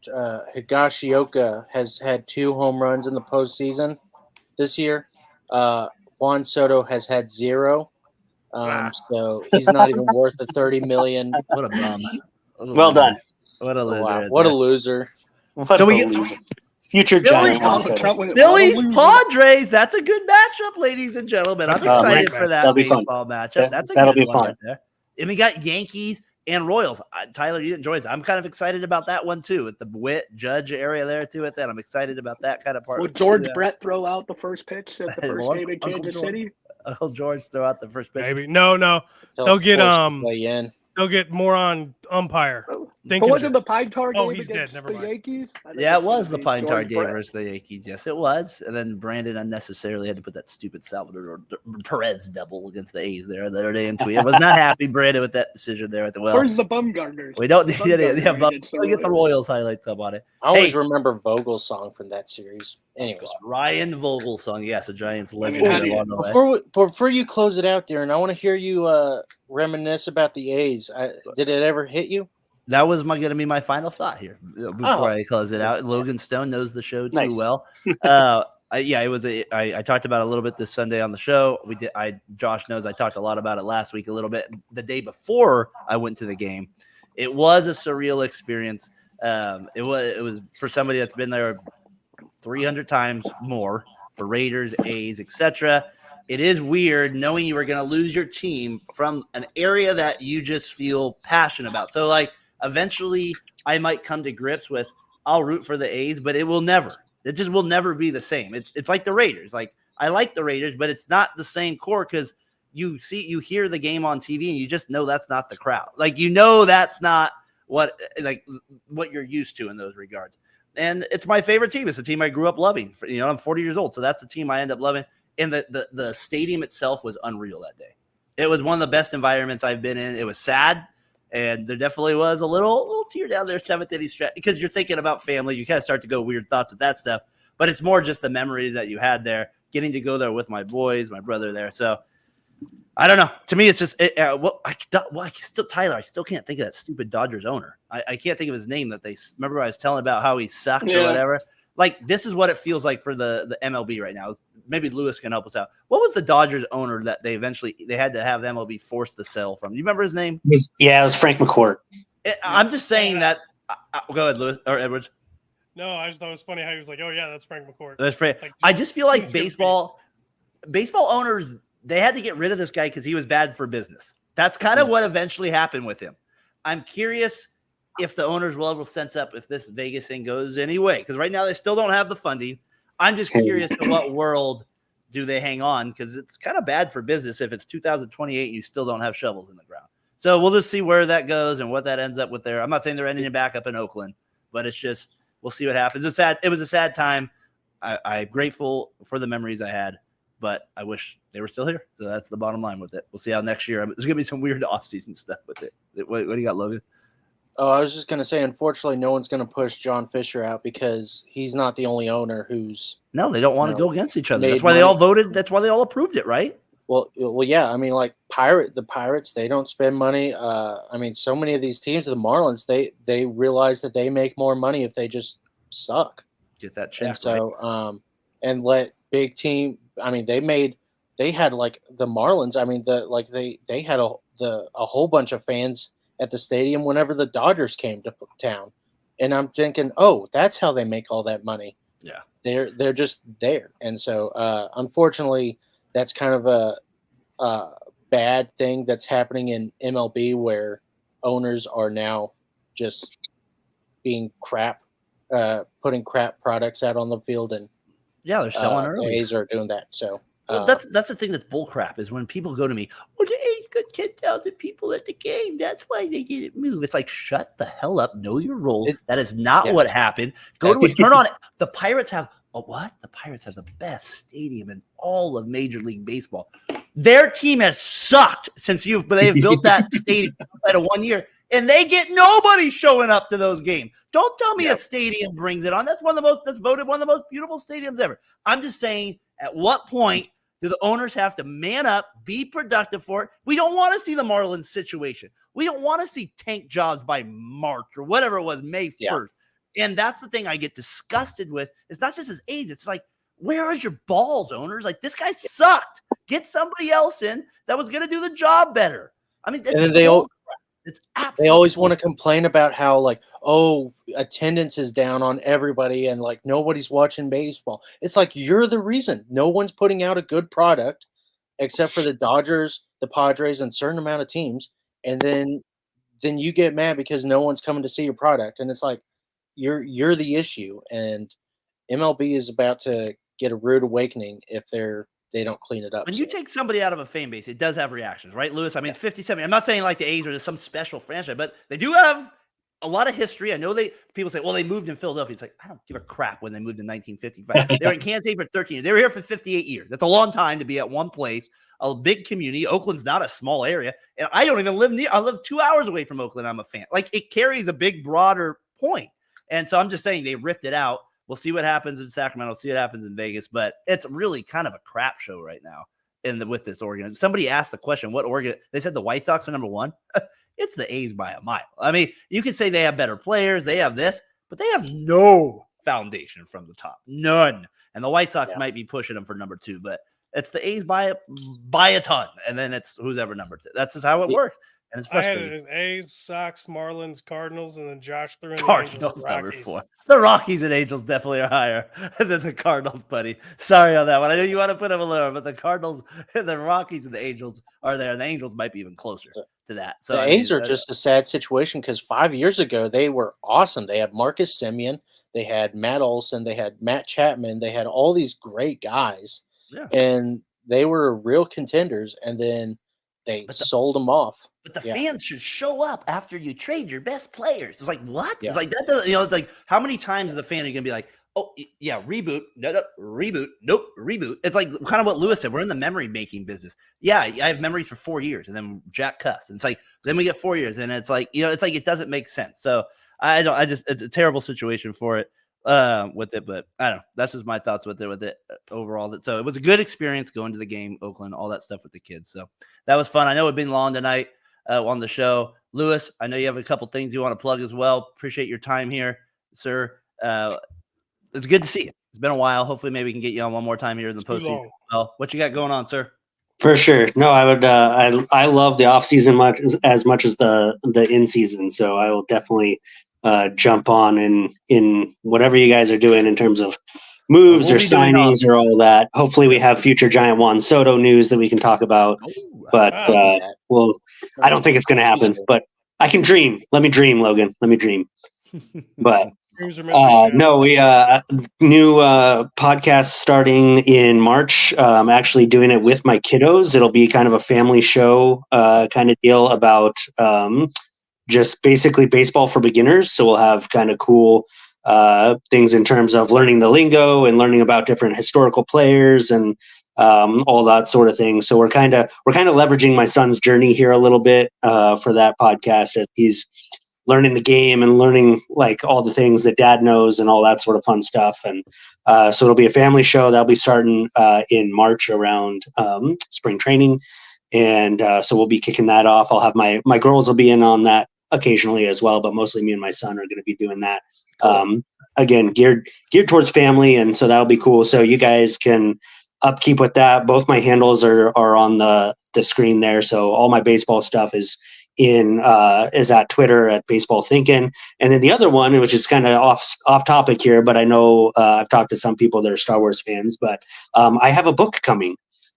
Higashioka has had 2 home runs in the postseason this year. Juan Soto has had 0. So he's not even worth the $30 million. What a bum. Well done. What a loser. Wow. What a loser. So we future Giants. Phillies, Padres. That's a good matchup, ladies and gentlemen. I'm excited for that baseball matchup. That's a good one right there. And we got Yankees and Royals. Tyler, you didn't join us. I'm kind of excited about that one too, with the Witt Judge area there too. At that, I'm excited about that kind of part. Will George Brett throw out the first pitch at the first game in Kansas City? Uncle George throw out the first pitch. Maybe no. They'll get more on umpire. But wasn't the Pine Tar game he's against dead. Never the mind. Yankees? Yeah, it was the Pine Tar game versus the Yankees. Yes, it was. And then Brandon unnecessarily had to put that stupid Salvador Perez double against the A's there the other day in tweet. I was not happy, Brandon, with that decision there. Where's the Bumgarners? We don't need any. Yeah, we'll get the Royals highlights up on it. I always remember Vogel's song from that series. Anyways, Ryan Vogel's song. Yes, a Giants legend. Before you close it out, Darren, I want to hear you reminisce about the A's. Did it ever hit you? That was going to be my final thought here before I close it out. Logan Stone knows the show too well. It was. I talked about it a little bit this Sunday on the show. Josh knows I talked a lot about it last week, a little bit the day before I went to the game. It was a surreal experience. It was for somebody that's been there 300 times more, for Raiders, A's, etc. It is weird knowing you are going to lose your team from an area that you just feel passionate about. So eventually I might come to grips with I'll root for the A's, but it just will never be the same. It's like the Raiders. Like I like the Raiders, but it's not the same core because you hear the game on TV and you just know that's not the crowd. Like that's not what you're used to in those regards. And it's my favorite team. It's a team I grew up loving. I'm 40 years old, so that's the team I end up loving. And the stadium itself was unreal that day. It was one of the best environments I've been in. It was sad. And there definitely was a little tear down there, 7th inning stretch, because you're thinking about family. You kind of start to go weird thoughts with that stuff. But it's more just the memories that you had there, getting to go there with my boys, my brother there. So I don't know. To me, it's just Tyler, I still can't think of that stupid Dodgers owner. I can't think of his name. Remember I was telling about how he sucked or whatever. Like, this is what it feels like for the MLB right now. Maybe Lewis can help us out. What was the Dodgers owner that they had to have the MLB forced to sell from? Do you remember his name? It was Frank McCourt. I'm just saying that Go ahead, Lewis or Edwards. No, I just thought it was funny how he was like, "Oh yeah, that's Frank McCourt." That's Frank. Like, I just feel like it's gonna baseball owners, they had to get rid of this guy because he was bad for business. That's kind of what eventually happened with him. I'm curious if the owners will ever sense up if this Vegas thing goes anyway, because right now they still don't have the funding. I'm just curious to what world do they hang on, because it's kind of bad for business if it's 2028 and you still don't have shovels in the ground. So we'll just see where that goes and what that ends up with there. I'm not saying they're ending it back up in Oakland, but it's just we'll see what happens. It's sad. It was a sad time. I'm grateful for the memories I had, but I wish they were still here. So that's the bottom line with it. We'll see how next year. There's gonna be some weird offseason stuff with it. What do you got, Logan? Oh, I was just going to say, unfortunately, no one's going to push John Fisher out because he's not the only owner who's. No, they don't want to go against each other. made That's why they money. all voted. That's why they all approved it, right? Well, yeah. I mean, like the Pirates, they don't spend money. I mean, so many of these teams, the Marlins, they realize that they make more money if they just suck. Get that check. And so, and let big team. I mean, they had like the Marlins. I mean, they had a whole bunch of fans at the stadium whenever the Dodgers came to town, and I'm thinking, oh, that's how they make all that money. Yeah, they're just there, and so unfortunately, that's kind of a bad thing that's happening in MLB where owners are now just being crap, putting crap products out on the field, and yeah, they're selling early. The A's are doing that, so. Well, that's the thing that's bullcrap is when people go to me, well, the A's got 10,000 people at the game. That's why they didn't move. It's like, shut the hell up. Know your role. That is not what happened. Go to it. Turn on it. The Pirates have The Pirates have the best stadium in all of Major League Baseball. Their team has sucked since they have built that stadium outside of 1 year, and they get nobody showing up to those games. Don't tell me a stadium brings it on. That's voted one of the most beautiful stadiums ever. I'm just saying, at what point do the owners have to man up, be productive for it? We don't want to see the Marlins situation. We don't want to see tank jobs by March or whatever it was, May 1st. And that's the thing I get disgusted with. It's not just his age. It's like, where is your balls, owners? Like, this guy sucked. Get somebody else in that was going to do the job better. I mean, and then they always want to complain about how, like, oh, attendance is down on everybody and like nobody's watching baseball. It's like, you're the reason. No one's putting out a good product except for the Dodgers, the Padres, and a certain amount of teams. And then you get mad because no one's coming to see your product. And it's like, you're the issue. And MLB is about to get a rude awakening if they don't clean it up. When you take somebody out of a fan base, it does have reactions, right, Lewis? I mean, it's 57. I'm not saying like the A's are some special franchise, but they do have a lot of history. I know people say, well, they moved in Philadelphia. It's like, I don't give a crap when they moved in 1955. They were in Kansas City for 13 years. They were here for 58 years. That's a long time to be at one place, a big community. Oakland's not a small area. And I don't even live near. I live 2 hours away from Oakland. I'm a fan. Like, it carries a big, broader point. And so I'm just saying they ripped it out. We'll see what happens in Sacramento. See what happens in Vegas. But it's really kind of a crap show right now with this organization. Somebody asked the question, what organ? They said the White Sox are number one. It's the A's by a mile. I mean, you could say they have better players. They have this, but they have no foundation from the top. None. And the White Sox might be pushing them for number two, but it's the A's by a ton. And then it's who's ever number two. That's just how it works. And it's frustrating. I had it as A's, Sox, Marlins, Cardinals, and then Josh threw in the Cardinals number 4. The Rockies and Angels definitely are higher than the Cardinals, buddy. Sorry on that one. I know you want to put them a lower, but the Cardinals, the Rockies, and the Angels are there, and the Angels might be even closer to that. So the A's are just a sad situation because 5 years ago they were awesome. They had Marcus Semien, they had Matt Olson, they had Matt Chapman, they had all these great guys, and they were real contenders. And then they sold them off. But the fans should show up after you trade your best players. It's like, what? It's like, that doesn't, it's like, how many times is a fan are you going to be like, oh, yeah, reboot, no, reboot, nope, reboot. It's like kind of what Lewis said. We're in the memory making business. Yeah, I have memories for 4 years, and then Jack cussed. And it's like, then we get 4 years, and it's like, it's like it doesn't make sense. So it's a terrible situation for it. With it, but I don't know. That's just my thoughts with it overall. So it was a good experience going to the game, Oakland, all that stuff with the kids. So that was fun. I know it's been long tonight on the show. Lewis, I know you have a couple things you want to plug as well. Appreciate your time here, sir. It's good to see you. It's been a while. Hopefully, maybe we can get you on one more time here in the postseason. Well, what you got going on, sir? For sure. No, I would. I love the off season as much as the in season. So I will definitely jump on in whatever you guys are doing in terms of moves We'll or be doing signings or all that. Hopefully we have future giant Juan Soto news that we can talk about. But well, I don't think it's going to happen. But I can dream. Let me dream, Logan. Let me dream. But no, we new podcast starting in March. I'm actually doing it with my kiddos. It'll be kind of a family show kind of deal about just basically baseball for beginners. So we'll have kind of cool things in terms of learning the lingo and learning about different historical players and all that sort of thing. So we're kind of leveraging my son's journey here a little bit for that podcast as he's learning the game and learning like all the things that dad knows and all that sort of fun stuff. And so it'll be a family show that'll be starting in March around spring training. And so we'll be kicking that off. I'll have my girls will be in on that occasionally as well, but mostly me and my son are going to be doing that. Cool. Again, geared towards family. And so that'll be cool. So you guys can upkeep with that. Both my handles are on the screen there. So all my baseball stuff is at Twitter at Baseball Thinking. And then the other one, which is kind of off topic here, but I know I've talked to some people that are Star Wars fans, but I have a book coming.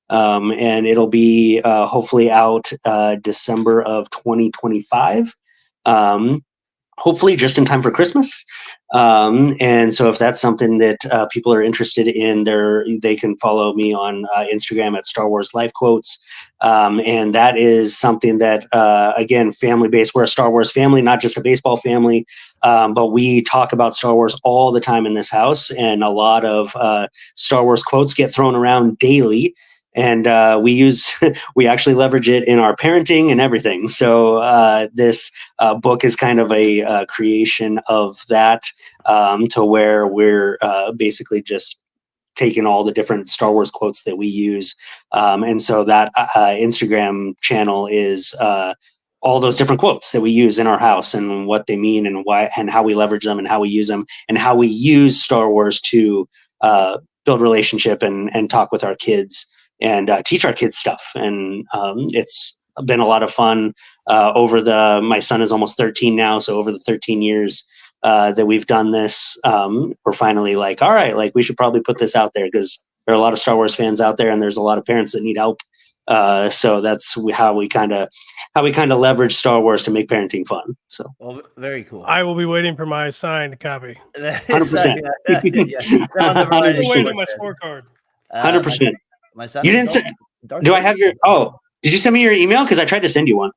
And it'll be hopefully out December of 2025. Hopefully just in time for Christmas. And so if that's something that people are interested in, they can follow me on Instagram at Star Wars Life Quotes. And that is something that, again, family-based. We're a Star Wars family, not just a baseball family, but we talk about Star Wars all the time in this house. And a lot of Star Wars quotes get thrown around daily. And we actually leverage it in our parenting and everything. So this book is kind of a creation of that to where we're basically just taking all the different Star Wars quotes that we use. And so that Instagram channel is all those different quotes that we use in our house and what they mean and why and how we leverage them and how we use them and how we use Star Wars to build relationship and talk with our kids. And teach our kids stuff. And it's been a lot of fun my son is almost 13 now. So over the 13 years that we've done this, we're finally like, all right, like we should probably put this out there because there are a lot of Star Wars fans out there and there's a lot of parents that need help. So that's how we kind of leverage Star Wars to make parenting fun. So very cool. I will be waiting for my signed copy. 100%. I'm waiting on my scorecard. 100%. My son. You didn't say. Do I have your? Oh, did you send me your email? Because I tried to send you one.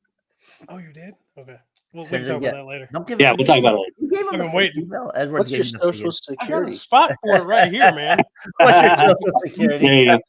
Oh, you did? Okay. We'll talk about that later. We'll talk about it later. You gave him I've been waiting. Email. Edward What's your social security? Spot for it right here, man. What's your social security? There you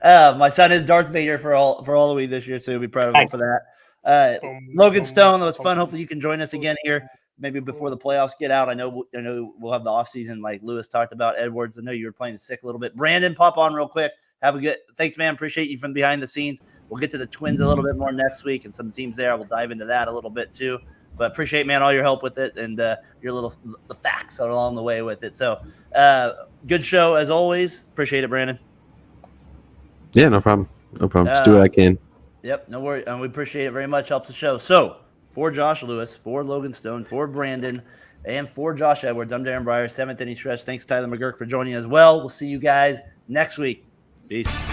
go. My son is Darth Vader for all the week this year, so we'll be proud of him for that. Logan Stone, that was fun. Hopefully you can join us again here, maybe before the playoffs get out. I know we'll have the offseason like Lewis talked about. Edwards, I know you were playing sick a little bit. Brandon, pop on real quick. Have a good – thanks, man. Appreciate you from behind the scenes. We'll get to the Twins a little bit more next week and some teams there. We'll dive into that a little bit too. But appreciate, man, all your help with it and your the facts along the way with it. So good show as always. Appreciate it, Brandon. Yeah, no problem. No problem. Just do what I can. Yep, no worries. And we appreciate it very much. Helps the show. So for Josh Lewis, for Logan Stone, for Brandon, and for Josh Edwards, I'm Daren Breyer, 7th Inning Stretch. Thanks, Tyler McGurk, for joining as well. We'll see you guys next week. Peace.